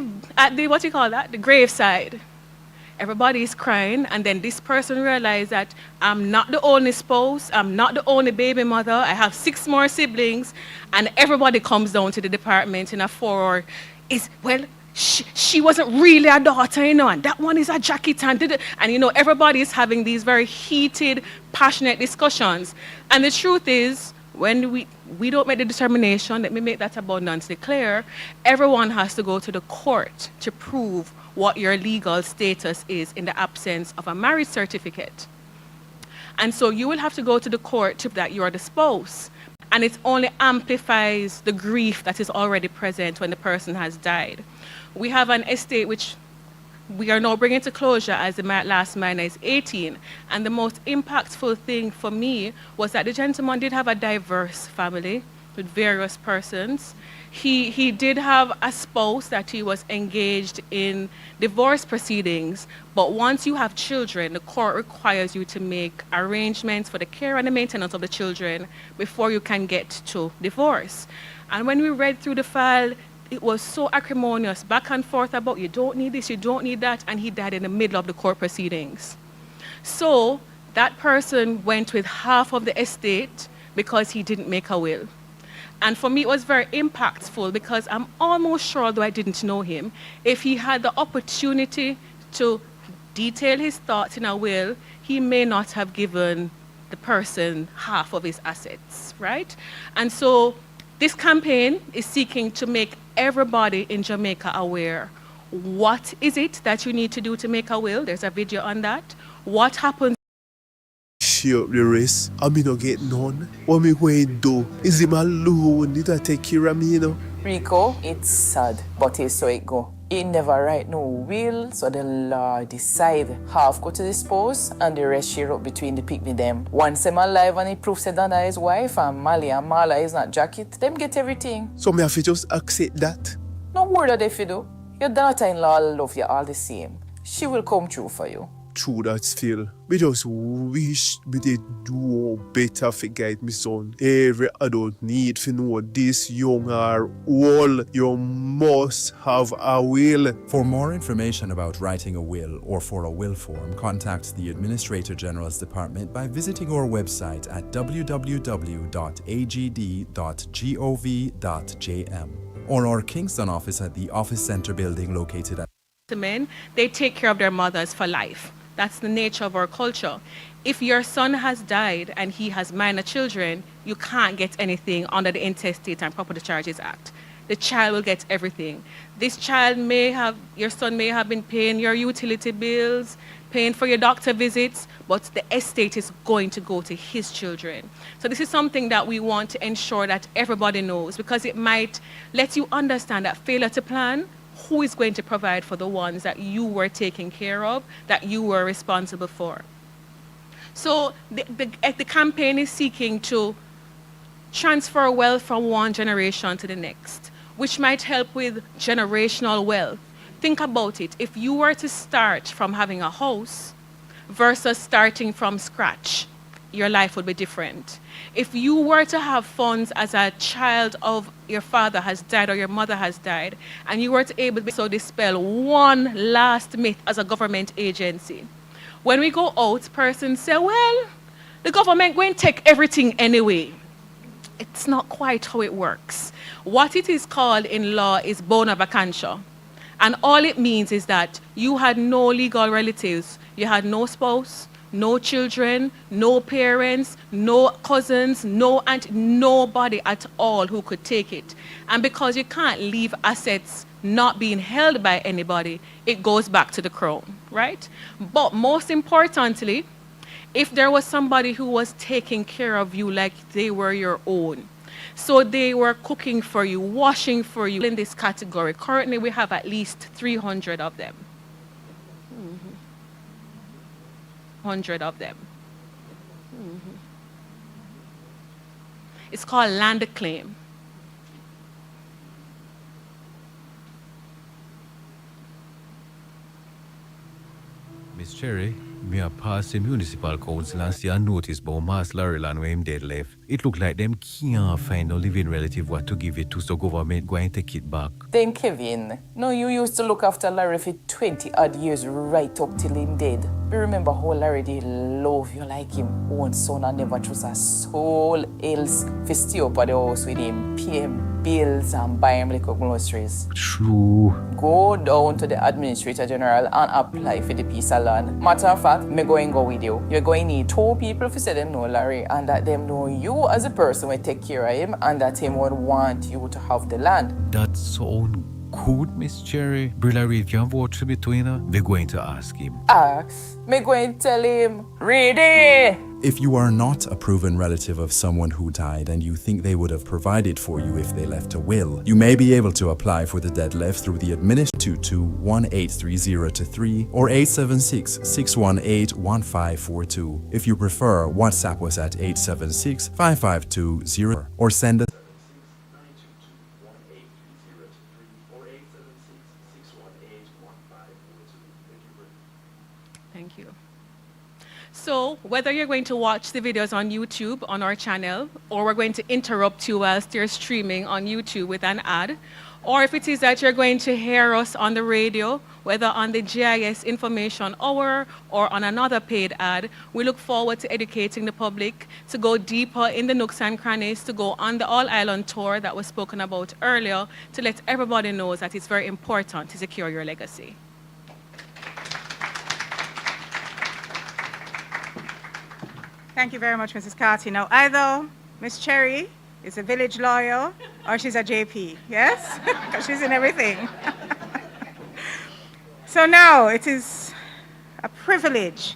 what you call that, the graveside, everybody is crying, and then this person realized that I'm not the only spouse, I'm not the only baby mother, I have 6 more siblings, and everybody comes down to the department in a furor. She wasn't really a daughter, and that one is a jacket, and everybody is having these very heated, passionate discussions. And the truth is, when we don't make the determination, let me make that abundantly clear, everyone has to go to the court to prove what your legal status is in the absence of a marriage certificate. And so you will have to go to the court to prove that you are the spouse. And it only amplifies the grief that is already present when the person has died. We have an estate which we are now bringing to closure as the last minor is 18. And the most impactful thing for me was that the gentleman did have a diverse family with various persons. He did have a spouse that he was engaged in divorce proceedings, but once you have children, the court requires you to make arrangements for the care and the maintenance of the children before you can get to divorce. And when we read through the file, it was so acrimonious, back and forth about you don't need this, you don't need that, and he died in the middle of the court proceedings. So that person went with half of the estate because he didn't make a will. And for me, it was very impactful, because I'm almost sure, although I didn't know him, if he had the opportunity to detail his thoughts in a will, he may not have given the person half of his assets, right? And so this campaign is seeking to make everybody in Jamaica aware. What is it that you need to do to make a will? There's a video on that. What happens? Share up the rest. I mean, not get none. What me going to do? Is him alone? Need to take care of me, Rico, it's sad, but it's so it go. He never write no will, so the law decide half go to the spouse and the rest share up between the picnic them. Once them alive and he proves that Dana is wife and Mali and Mala is not jacket, them get everything. So me have to just accept that? No word that if you do. Your daughter-in-law love you all the same. She will come true for you. True that still. We just wish we did do better for guide my son. Every adult need to know this young or old. You must have a will. For more information about writing a will or for a will form, contact the Administrator General's Department by visiting our website at www.agd.gov.jm or our Kingston office at the Office Center building located at Men, they take care of their mothers for life. That's the nature of our culture. If your son has died and he has minor children, you can't get anything under the Intestate and Property Charges Act. The child will get everything. This child your son may have been paying your utility bills, paying for your doctor visits, but the estate is going to go to his children. So this is something that we want to ensure that everybody knows, because it might let you understand that failure to plan, who is going to provide for the ones that you were taking care of, that you were responsible for. So the campaign is seeking to transfer wealth from one generation to the next, which might help with generational wealth. Think about it. If you were to start from having a house versus starting from scratch, your life would be different. If you were to have funds as a child of your father has died or your mother has died, and you were to able to dispel one last myth as a government agency. When we go out, persons say, well, the government going to take everything anyway. It's not quite how it works. What it is called in law is bona vacantia. And all it means is that you had no legal relatives. You had no spouse, no children, no parents, no cousins, no aunt, nobody at all who could take it. And because you can't leave assets not being held by anybody, it goes back to the crown, right? But most importantly, if there was somebody who was taking care of you like they were your own, so they were cooking for you, washing for you in this category. Currently, we have at least 300 of them. 100 of them. It's called land claim. Miss Cherry, me a pass the municipal council and see a notice about Mass Laurelland where him dead left. It look like them can't find no living relative what to give it to, so government go and take it back. Then Kevin, no, you used to look after Larry for 20 odd years right up till him dead. You remember how Larry did love you like him own son and never trust a soul else to stay up at the house with him, pay him bills and buy him little groceries. True. Go down to the Administrator General and apply for the piece of land. Matter of fact, me going go with you. You're going to need 2 people to say them know Larry and that them know you as a person will take care of him and that him would want you to have the land. That sound good, Miss Cherry. Larry can vote for between her. We're going to ask him. Ask. Me going to tell him, ready. If you are not a proven relative of someone who died and you think they would have provided for you if they left a will, you may be able to apply for the dead left through the administrator 1830-3 or 876-618-1542. If you prefer, WhatsApp us at 876-5520 or send us Thank you. So whether you're going to watch the videos on YouTube on our channel, or we're going to interrupt you whilst you're streaming on YouTube with an ad, or if it is that you're going to hear us on the radio, whether on the GIS Information Hour or on another paid ad, we look forward to educating the public, to go deeper in the nooks and crannies, to go on the All-Island tour that was spoken about earlier, to let everybody know that it's very important to secure your legacy. Thank you very much, Mrs. Carty. Now, either Miss Cherry is a village lawyer or she's a JP, yes? Because she's in everything. So now it is a privilege.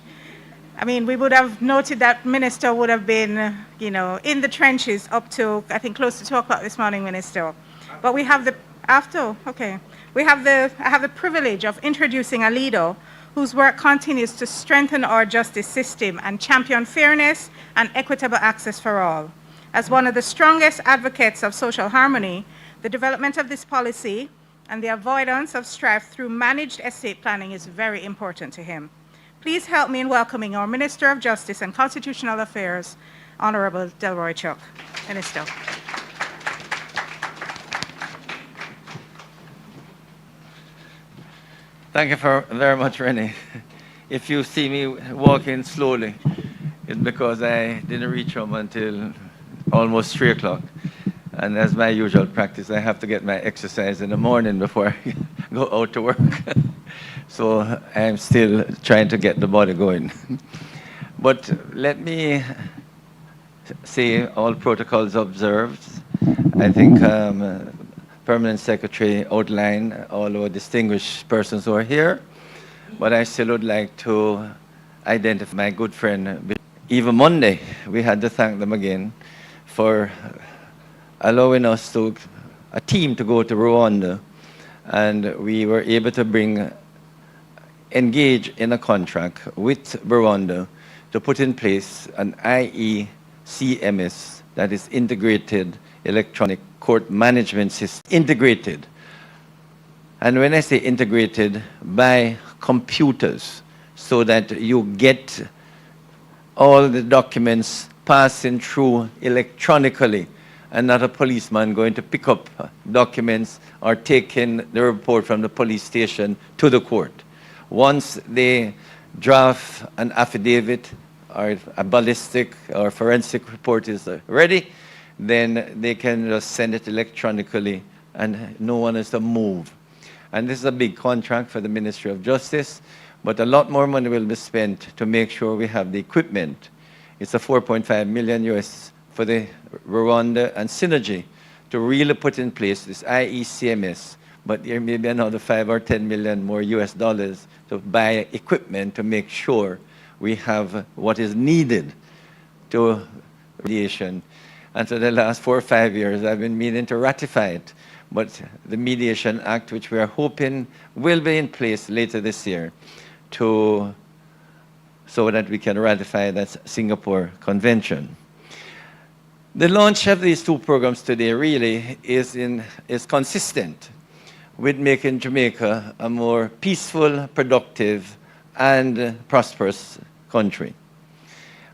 I mean, we would have noted that Minister would have been, in the trenches up to, I think, close to 2 o'clock this morning, Minister. But we have I have the privilege of introducing a leader whose work continues to strengthen our justice system and champion fairness and equitable access for all. As one of the strongest advocates of social harmony, the development of this policy and the avoidance of strife through managed estate planning is very important to him. Please help me in welcoming our Minister of Justice and Constitutional Affairs, Honorable Delroy Chuck. Minister. Thank you very much, Rennie. If you see me walking slowly, it's because I didn't reach home until almost 3 o'clock. And as my usual practice, I have to get my exercise in the morning before I go out to work. So I'm still trying to get the body going. But let me say all protocols observed. I think Permanent Secretary outlined all our distinguished persons who are here, but I still would like to identify my good friend. Even Monday, we had to thank them again for allowing us to, a team to go to Rwanda, and we were able to engage in a contract with Rwanda to put in place an IECMS, that is Integrated Electronic Court Management System, integrated. And when I say integrated, by computers, so that you get all the documents passing through electronically, and not a policeman going to pick up documents or taking the report from the police station to the court. Once they draft an affidavit or a ballistic or forensic report is ready, then they can just send it electronically and no one has to move. And this is a big contract for the Ministry of Justice, but a lot more money will be spent to make sure we have the equipment. It's a 4.5 million US for the Rwanda and Synergy to really put in place this IECMS, but there may be another 5 or 10 million more US dollars to buy equipment to make sure we have what is needed to mediation. And for the last 4 or 5 years, I've been meaning to ratify it, but the Mediation Act, which we are hoping will be in place later this year, so that we can ratify that Singapore Convention. The launch of these two programs today really is consistent with making Jamaica a more peaceful, productive, and prosperous country.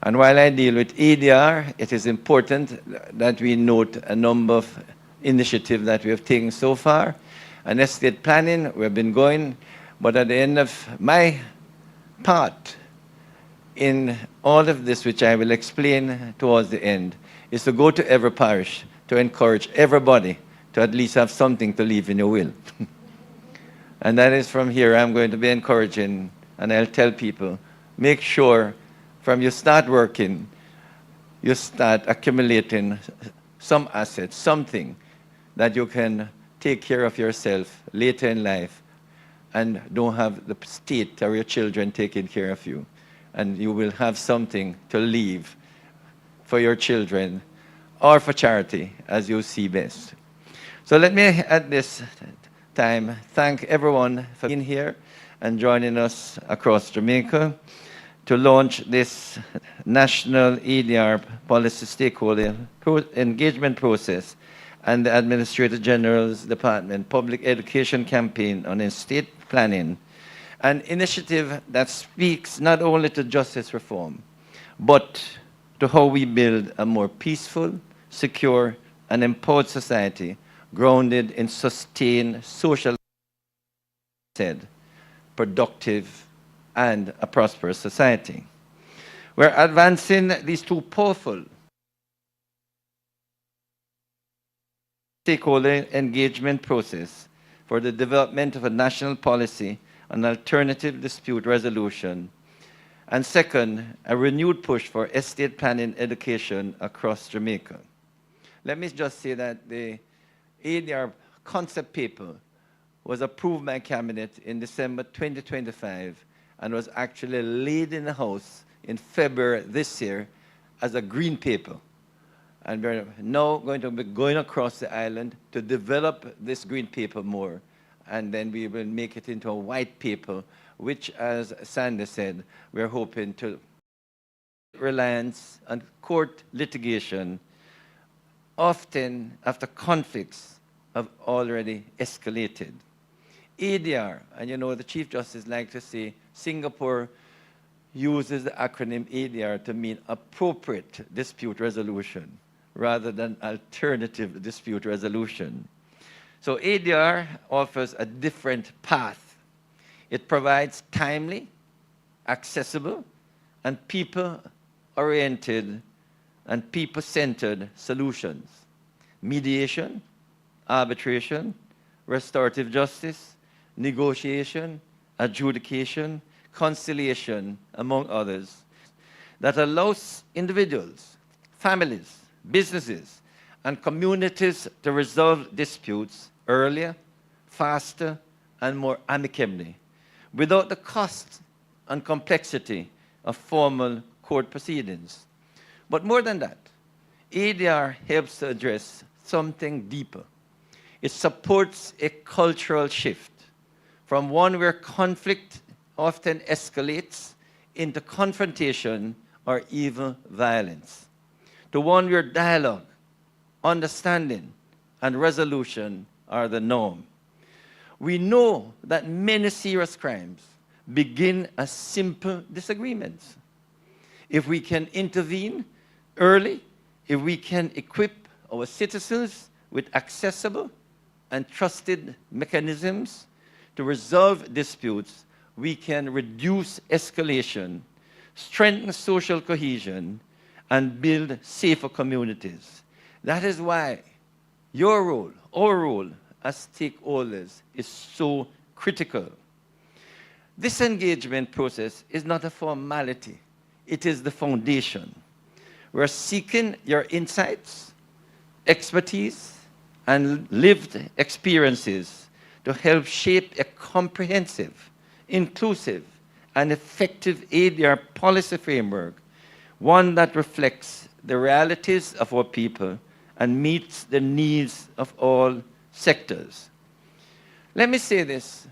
And while I deal with ADR, it is important that we note a number of initiatives that we have taken so far. And estate planning, we've been going, but at the end of my part in all of this, which I will explain towards the end, is to go to every parish to encourage everybody to at least have something to leave in your will. And that is from here I'm going to be encouraging, and I'll tell people, make sure from you start working, you start accumulating some assets, something that you can take care of yourself later in life and don't have the state or your children taking care of you. And you will have something to leave for your children or for charity as you see best. So let me at this time thank everyone for being here and joining us across Jamaica to launch this national ADR policy stakeholder engagement process and the Administrator General's Department Public Education Campaign on Estate Planning, an initiative that speaks not only to justice reform, but to how we build a more peaceful, secure, and empowered society grounded in sustained social, productive, and a prosperous society. We're advancing these two powerful stakeholder engagement process for the development of a national policy on alternative dispute resolution, and second, a renewed push for estate planning education across Jamaica. Let me just say that the ADR concept paper was approved by Cabinet in December 2025 and was actually laid in the House in February this year as a green paper. And we're now going to be going across the island to develop this green paper more, and then we will make it into a white paper, which, as Sandy said, we're hoping to reliance on court litigation, often after conflicts have already escalated. ADR, and you know the Chief Justice likes to say, Singapore uses the acronym ADR to mean appropriate dispute resolution rather than alternative dispute resolution. So ADR offers a different path. It provides timely, accessible, and people-oriented and people-centered solutions mediation, arbitration, restorative justice, negotiation, adjudication, conciliation, among others, that allows individuals, families, businesses, and communities to resolve disputes earlier, faster, and more amicably, without the cost and complexity of formal court proceedings. But more than that, ADR helps to address something deeper. It supports a cultural shift from one where conflict often escalates into confrontation or even violence, to one where dialogue, understanding, and resolution are the norm. We know that many serious crimes begin as simple disagreements. If we can intervene early, if we can equip our citizens with accessible and trusted mechanisms to resolve disputes, we can reduce escalation, strengthen social cohesion, and build safer communities. That is why your role, our role as stakeholders is so critical. This engagement process is not a formality. It is the foundation. We're seeking your insights, expertise, and lived experiences to help shape a comprehensive, inclusive, and effective ADR policy framework, one that reflects the realities of our people and meets the needs of all sectors. Let me say this.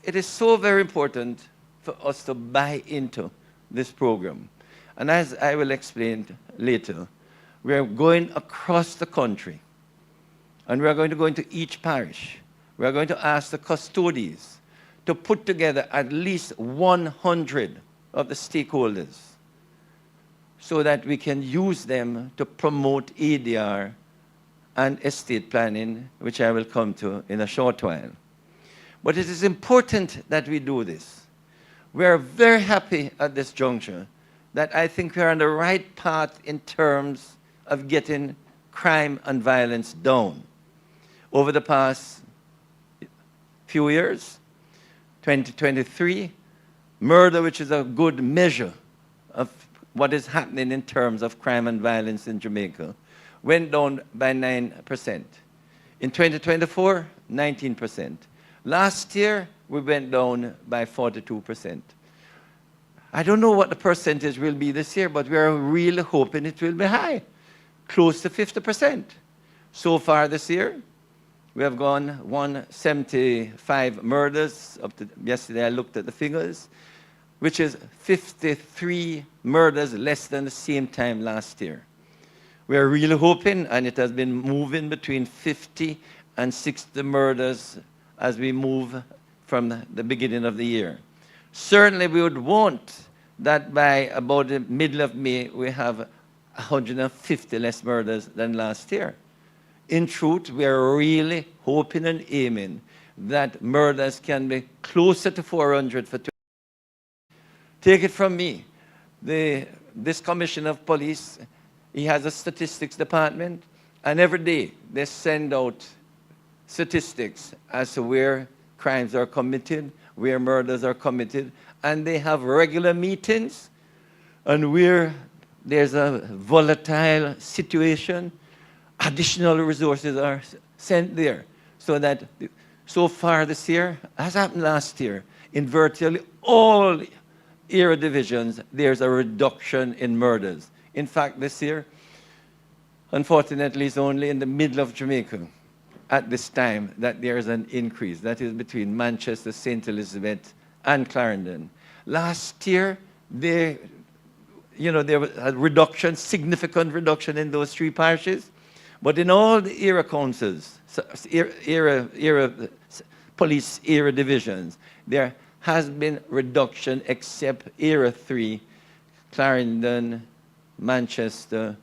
It is so very important for us to buy into this program. And as I will explain later, we are going across the country, and we are going to go into each parish. We are going to ask the custodies to put together at least 100 of the stakeholders so that we can use them to promote ADR and estate planning, which I will come to in a short while. But it is important that we do this. We are very happy at this juncture that I think we are on the right path in terms of getting crime and violence down. Over the past few years, 2023, murder, which is a good measure of what is happening in terms of crime and violence in Jamaica, went down by 9%. In 2024, 19%. Last year, we went down by 42%. I don't know what the percentage will be this year, but we are really hoping it will be high, close to 50%. So far this year, we have gone 175 murders. Up to yesterday, I looked at the figures, which is 53 murders less than the same time last year. We are really hoping, and it has been moving between 50 and 60 murders as we move from the beginning of the year. Certainly, we would want that by about the middle of May, we have 150 less murders than last year. In truth, we are really hoping and aiming that murders can be closer to 400 for 20. Take it from me. This Commissioner of Police, he has a statistics department, and every day they send out statistics as to where crimes are committed, where murders are committed, and they have regular meetings, and where there's a volatile situation, additional resources are sent there, so that so far this year, as happened last year, in virtually all area divisions, there's a reduction in murders. In fact, this year, unfortunately, it's only in the middle of Jamaica at this time that there is an increase. That is between Manchester, St. Elizabeth, and Clarendon. Last year, there was a reduction, significant reduction in those three parishes. But in all the area councils, police area divisions, there has been reduction except Area 3, Clarendon, Manchester,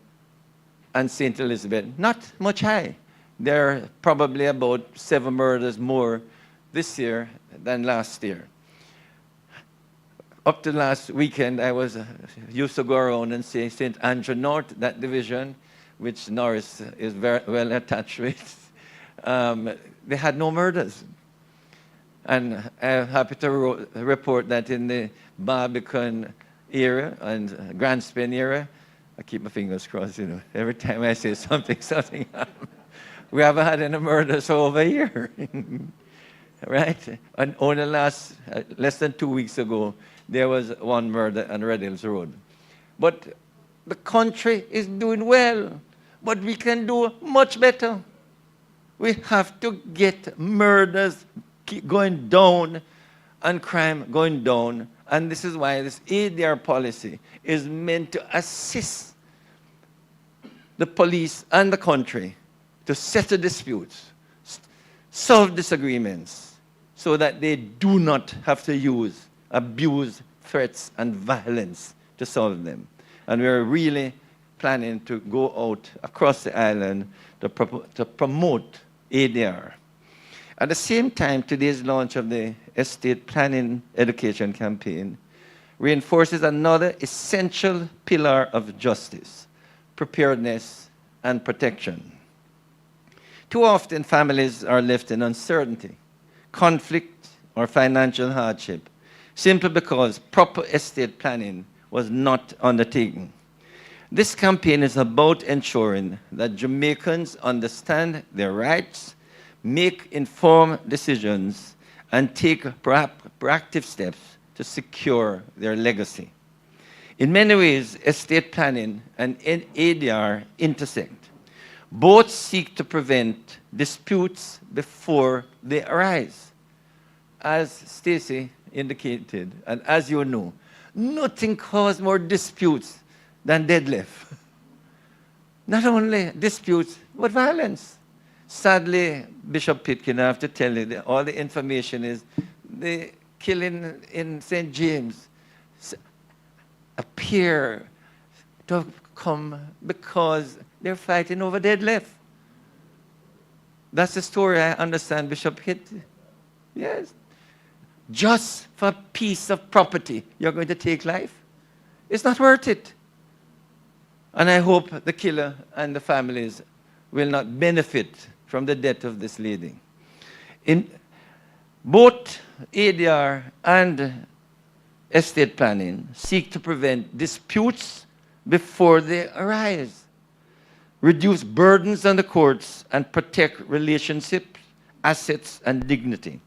and St. Elizabeth. Not much high. There are probably about 7 murders more this year than last year. Up to last weekend, I used to go around and say St. Andrew North, that division, which Norris is very well attached with, they had no murders. And I'm happy to report that in the Barbican era and Grand Spain era, I keep my fingers crossed, you know, every time I say something, something happens. We haven't had any murders for over a year. Right? And only less than 2 weeks ago, there was one murder on Red Hills Road. But the country is doing well, but we can do much better. We have to get murders keep going down and crime going down. And this is why this ADR policy is meant to assist the police and the country to settle disputes, solve disagreements, so that they do not have to use abuse, threats, and violence to solve them. And we're really planning to go out across the island to promote ADR. At the same time, today's launch of the Estate Planning Education Campaign reinforces another essential pillar of justice: preparedness and protection. Too often, families are left in uncertainty, conflict, or financial hardship simply because proper estate planning was not undertaken. This campaign is about ensuring that Jamaicans understand their rights, make informed decisions, and take proactive steps to secure their legacy. In many ways, estate planning and ADR intersect. Both seek to prevent disputes before they arise. As Stacey indicated, and as you know, nothing causes more disputes than deadlift. Not only disputes, but violence. Sadly, Bishop Pitkin, I have to tell you, that all the information is the killing in St. James appear to have come because they're fighting over deadlift. That's the story I understand Bishop hit. Yes. Just for a piece of property, you're going to take life? It's not worth it. And I hope the killer and the families will not benefit from the death of this lady. In both ADR and estate planning seek to prevent disputes before they arise, reduce burdens on the courts, and protect relationships, assets, and dignity.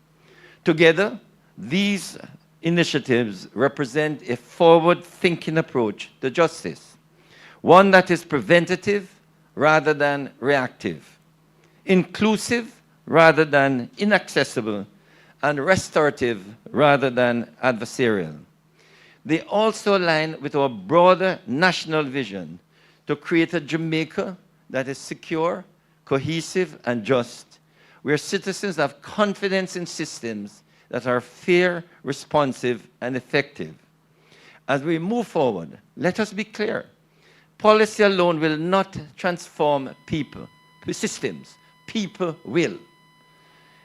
Together, these initiatives represent a forward-thinking approach to justice, one that is preventative rather than reactive, inclusive rather than inaccessible, and restorative rather than adversarial. They also align with our broader national vision to create a Jamaica that is secure, cohesive, and just, where citizens have confidence in systems that are fair, responsive, and effective. As we move forward, let us be clear. Policy alone will not transform people, systems. People will.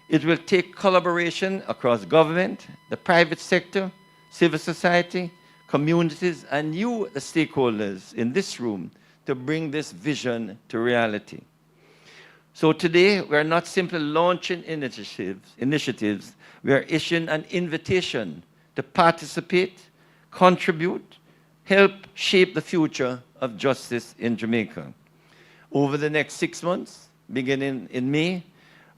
It will take collaboration across government, the private sector, civil society, communities, and you, the stakeholders in this room, to bring this vision to reality. So today, we're not simply launching initiatives, we are issuing an invitation to participate, contribute, help shape the future of justice in Jamaica. Over the next 6 months, beginning in May,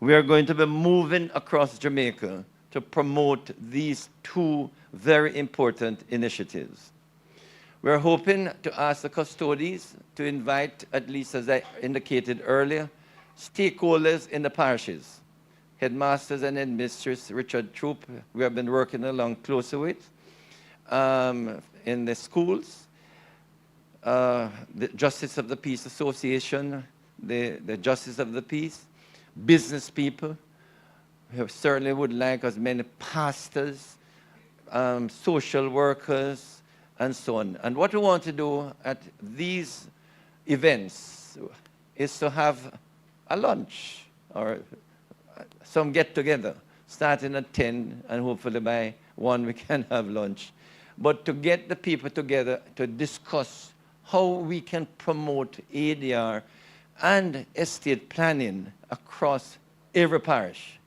we are going to be moving across Jamaica to promote these two very important initiatives. We're hoping to ask the custodies to invite, at least as I indicated earlier, stakeholders in the parishes, headmasters and headmistress Richard Troop, we have been working along closely with, in the schools, the Justice of the Peace Association, the Justice of the Peace, business people, who certainly would like as many pastors, social workers, and so on. And what we want to do at these events is to have a lunch or some get-together, starting at 10, and hopefully by 1 we can have lunch. But to get the people together to discuss how we can promote ADR and estate planning across every parish.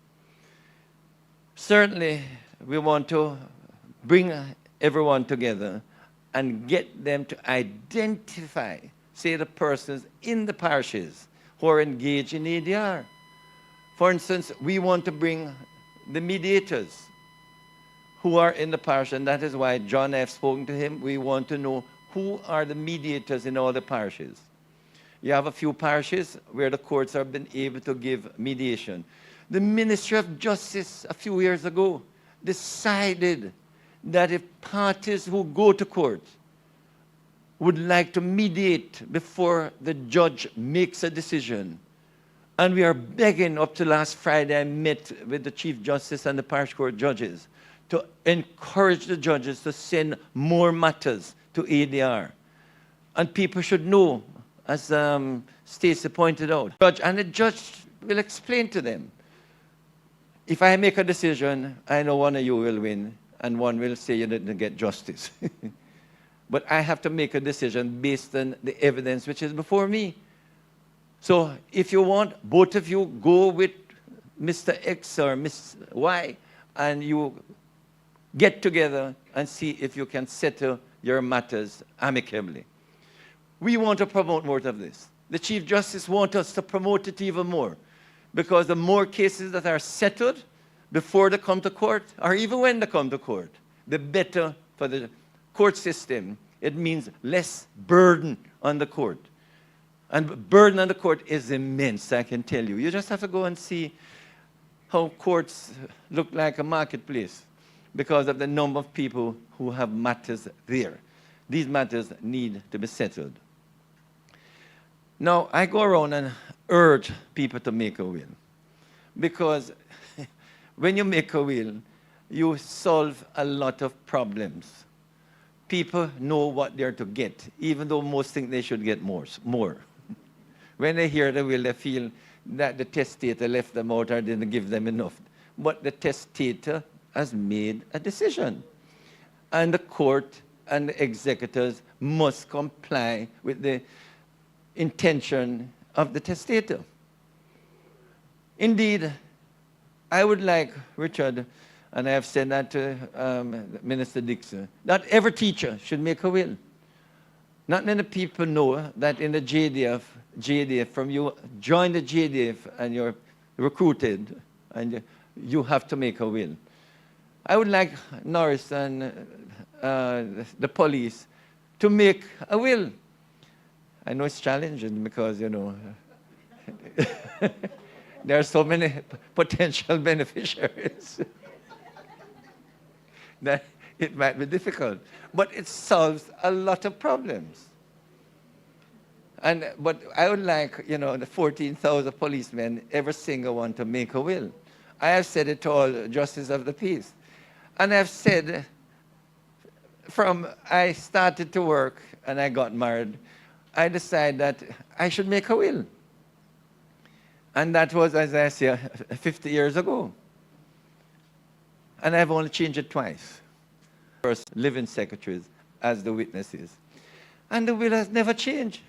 Certainly, we want to bring everyone together and get them to identify, say, the persons in the parishes who are engaged in ADR. For instance, we want to bring the mediators who are in the parish, and that is why John, I've spoken to him. We want to know who are the mediators in all the parishes. You have a few parishes where the courts have been able to give mediation. The Ministry of Justice a few years ago decided that if parties who go to court would like to mediate before the judge makes a decision, and we are begging, up to last Friday, I met with the Chief Justice and the parish court judges to encourage the judges to send more matters to ADR. And people should know, as Stacey pointed out, and the judge will explain to them. If I make a decision, I know one of you will win, and one will say you didn't get justice. But I have to make a decision based on the evidence which is before me. So if you want, both of you go with Mr. X or Miss Y, and you get together and see if you can settle your matters amicably. We want to promote more of this. The Chief Justice wants us to promote it even more, because the more cases that are settled before they come to court, or even when they come to court, the better for the court system. It means less burden on the court. And burden on the court is immense, I can tell you. You just have to go and see how courts look like a marketplace because of the number of people who have matters there. These matters need to be settled. Now, I go around and urge people to make a will, because when you make a will, you solve a lot of problems. People know what they're to get, even though most think they should get more. When they hear the will, they feel that the testator left them out or didn't give them enough. But the testator has made a decision, and the court and the executors must comply with the intention of the testator. Indeed, I would like, Richard, and I have said that to Minister Dixon, that every teacher should make a will. Not many people know that in the JDF, from you join the JDF and you're recruited, and you have to make a will. I would like Norris and the police to make a will. I know it's challenging because, you know, there are so many potential beneficiaries that it might be difficult. But it solves a lot of problems. But I would like, you know, the 14,000 policemen, every single one, to make a will. I have said it to all justices of the peace. And I've said, from I started to work and I got married, I decided that I should make a will. And that was, as I say, 50 years ago. And I've only changed it twice. First, living secretaries as the witnesses. And the will has never changed.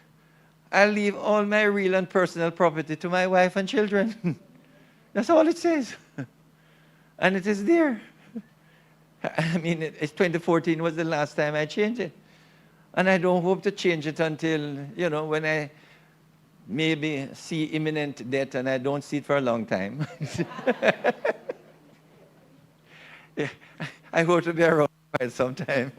I leave all my real and personal property to my wife and children. That's all it says. And it is there. I mean, 2014 was the last time I changed it. And I don't hope to change it until, you know, when I maybe see imminent death, and I don't see it for a long time. Yeah, I hope to be around for some time.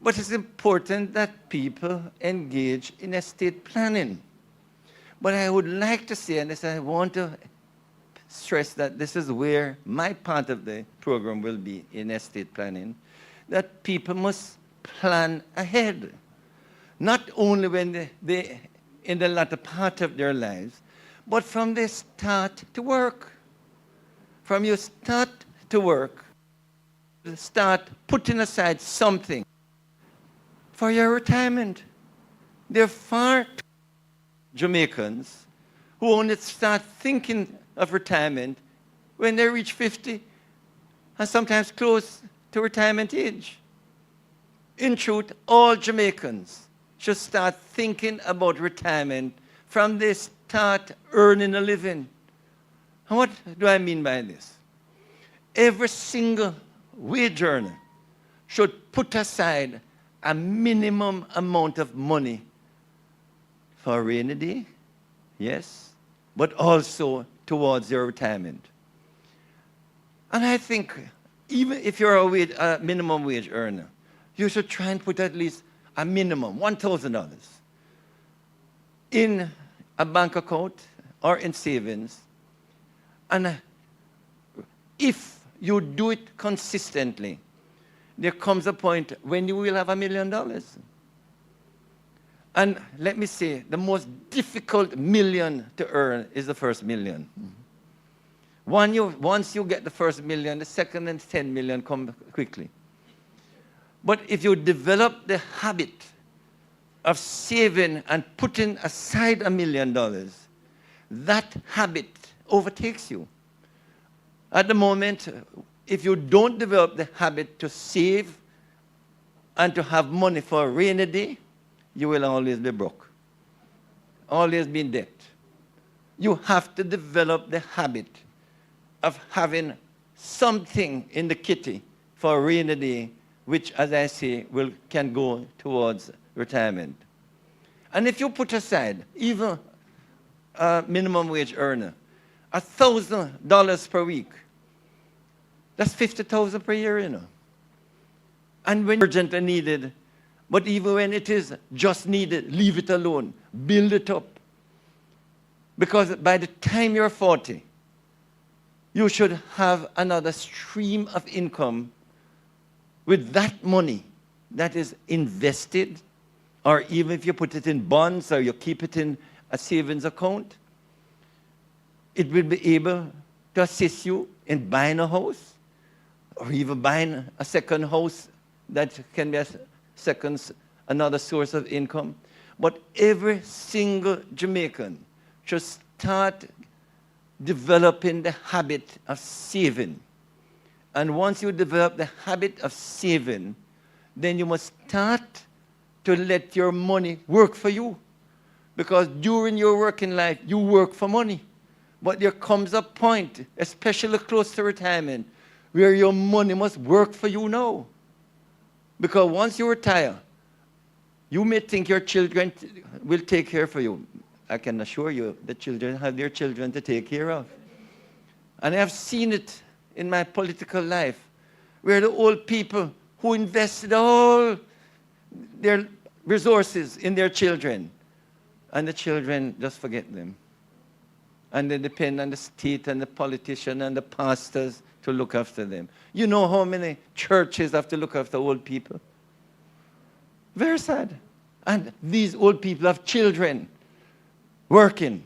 But it's important that people engage in estate planning. But I would like to say, and this I want to stress that this is where my part of the program will be in estate planning, that people must plan ahead. Not only when they in the latter part of their lives, but from the start to work. From your start to work, start putting aside something for your retirement. There are far too many Jamaicans who only start thinking of retirement when they reach 50 and sometimes close to retirement age. In truth, all Jamaicans should start thinking about retirement from they start earning a living. And what do I mean by this? Every single wage earner should put aside a minimum amount of money for a rainy day, yes, but also towards your retirement. And I think even if you're a minimum wage earner, you should try and put at least a minimum, $1,000, in a bank account or in savings. And if you do it consistently, there comes a point when you will have $1 million. And let me say, the most difficult million to earn is the first million. Once you get the first million, the second and 10 million come quickly. But if you develop the habit of saving and putting aside $1 million, that habit overtakes you. At the moment, if you don't develop the habit to save and to have money for a rainy day, you will always be broke, always be in debt. You have to develop the habit of having something in the kitty for a rainy day, which, as I say, can go towards retirement. And if you put aside, even a minimum wage earner, $1,000 per week, that's $50,000 per year, you know. And when urgent and needed, but even when it is just needed, leave it alone, build it up. Because by the time you're 40, you should have another stream of income with that money that is invested, or even if you put it in bonds or you keep it in a savings account, it will be able to assist you in buying a house or even buying a second house that can be another source of income. But every single Jamaican should start developing the habit of saving. And once you develop the habit of saving, then you must start to let your money work for you. Because during your working life, you work for money. But there comes a point, especially close to retirement, where your money must work for you now. Because once you retire, you may think your children will take care for you. I can assure you the children have their children to take care of. And I have seen it in my political life, where the old people who invested all their resources in their children, and the children just forget them. And they depend on the state and the politician and the pastors to look after them. You know how many churches have to look after old people? Very sad. And these old people have children working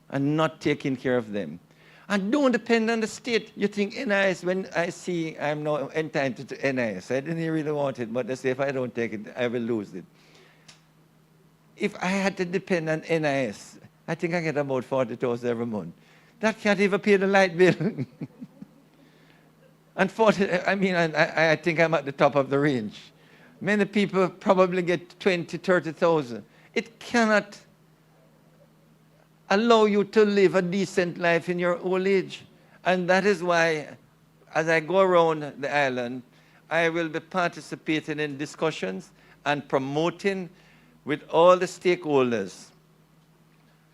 and not taking care of them. And don't depend on the state. You think NIS, when I see I'm now entitled to NIS, I didn't really want it, but they say if I don't take it, I will lose it. If I had to depend on NIS, I think I get about 40,000 every month. That can't even pay the light bill. And 40, I think I'm at the top of the range. Many people probably get 20, 30,000. It cannot allow you to live a decent life in your old age. And that is why, as I go around the island, I will be participating in discussions and promoting with all the stakeholders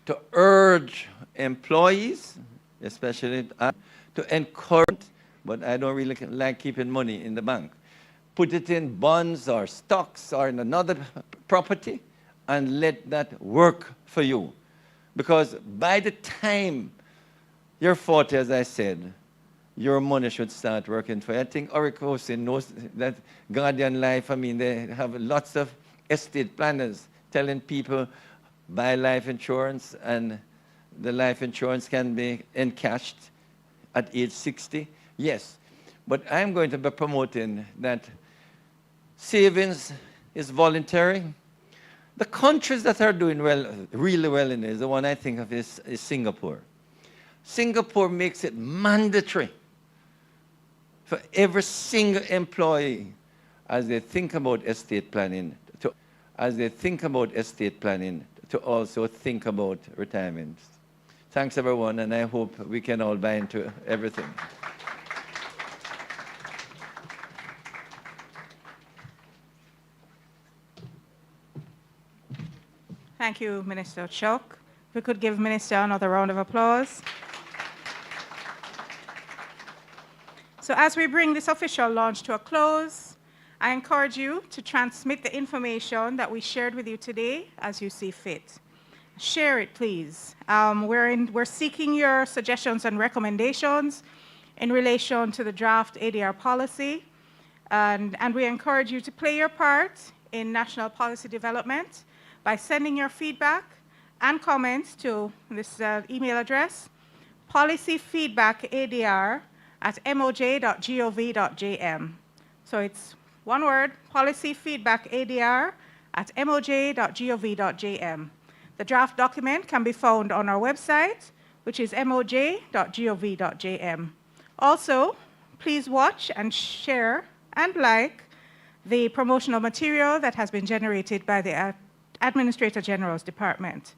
to urge employees, especially to encourage, but I don't really like keeping money in the bank. Put it in bonds or stocks or in another property and let that work for you. Because by the time you're 40, as I said, your money should start working for you. I think Oricosin knows that Guardian Life, they have lots of estate planners telling people buy life insurance, and the life insurance can be encashed at age 60. Yes, but I'm going to be promoting that savings is voluntary. The countries that are doing well, really well in it, the one I think of is Singapore. Singapore makes it mandatory for every single employee, as they think about estate planning, as they think about estate planning, to also think about retirement. Thanks, everyone, and I hope we can all buy into everything. Thank you, Minister Chuck. If we could give Minister another round of applause. So as we bring this official launch to a close, I encourage you to transmit the information that we shared with you today as you see fit. Share it, please. We're seeking your suggestions and recommendations in relation to the draft ADR policy, and we encourage you to play your part in national policy development by sending your feedback and comments to this email address, policyfeedbackadr@moj.gov.jm. So it's one word, policyfeedbackadr@moj.gov.jm. The draft document can be found on our website, which is moj.gov.jm. Also, please watch and share and like the promotional material that has been generated by the Administrator General's Department.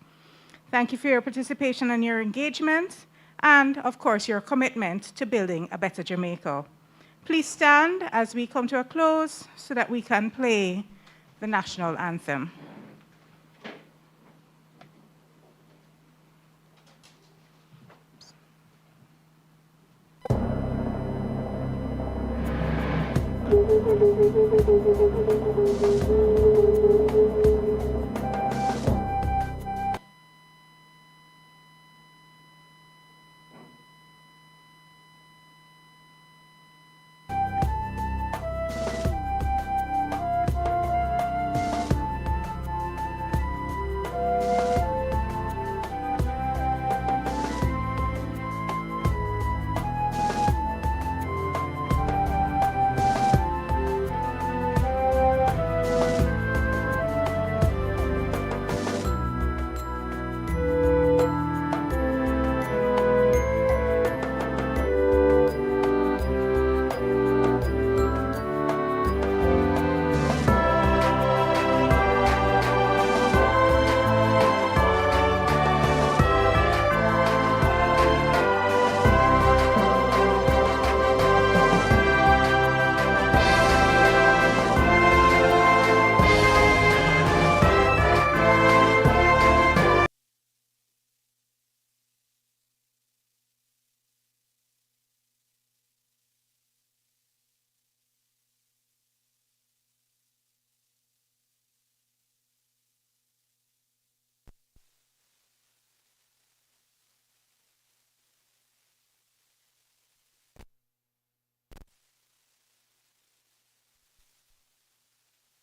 Thank you for your participation and your engagement, and of course your commitment to building a better Jamaica. Please stand as we come to a close so that we can play the national anthem.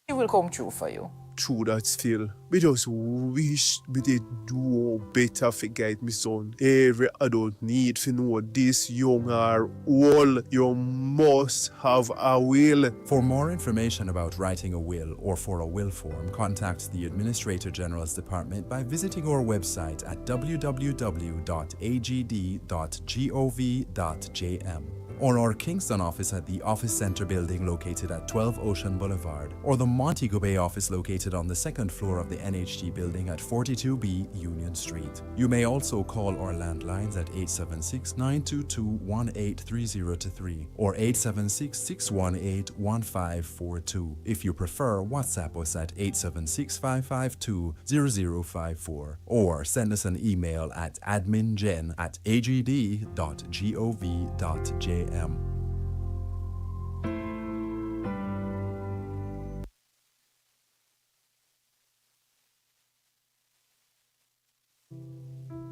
He will come true for you. True that still. We just wish we did do better for guide my son. Every adult need to know this young or old. You must have a will. For more information about writing a will or for a will form, contact the Administrator General's Department by visiting our website at www.agd.gov.jm, or our Kingston office at the Office Center building located at 12 Ocean Boulevard, or the Montego Bay office located on the second floor of the NHG building at 42B Union Street. You may also call our landlines at 876-922-1830-3 or 876-618-1542. If you prefer, WhatsApp us at 876-552-0054 or send us an email at admin@agd.gov.jm.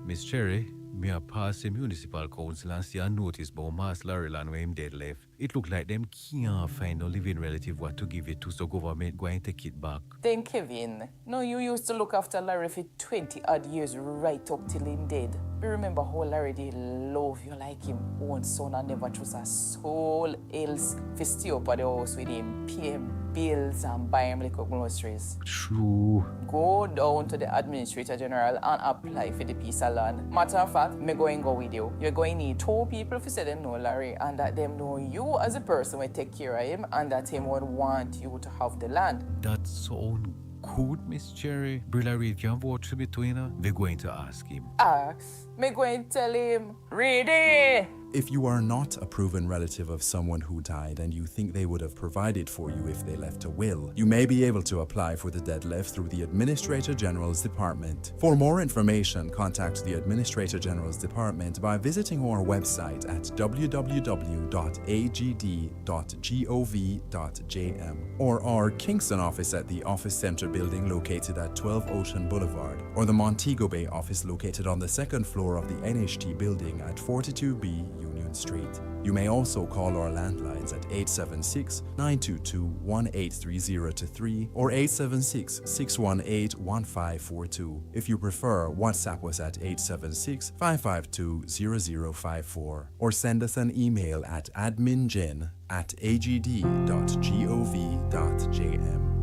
Miss Cherry, me a pass the municipal council and see a notice about Mass Laurel where him dead left. It look like them can't find no living relative what to give it to, so government go and take it back. Then Kevin, no, you used to look after Larry for 20 odd years right up till him dead. You remember how Larry did love you like him own son and never trust a soul else to stay up at the house with him, pay him bills and buy him little groceries. True. Go down to the Administrator General and apply for the piece of land. Matter of fact, me going go with you. You're going to need 2 people to say them know Larry and that them know you as a person will take care of him and that him would want you to have the land. That sound Who, Miss Cherry? Brilla Reed can vouch for me too, you know? We're going to ask him. Ask. Me going to tell him. Ready? If you are not a proven relative of someone who died and you think they would have provided for you if they left a will, you may be able to apply for the dead left through the Administrator General's Department. For more information, contact the Administrator General's Department by visiting our website at www.agd.gov.jm or our Kingston office at the Office Center building located at 12 Ocean Boulevard or the Montego Bay office located on the second floor of the NHT building at 42B Union Street. You may also call our landlines at 876-922-1830-3 or 876-618-1542. If you prefer, WhatsApp us at 876-552-0054 or send us an email at admingen@agd.gov.jm.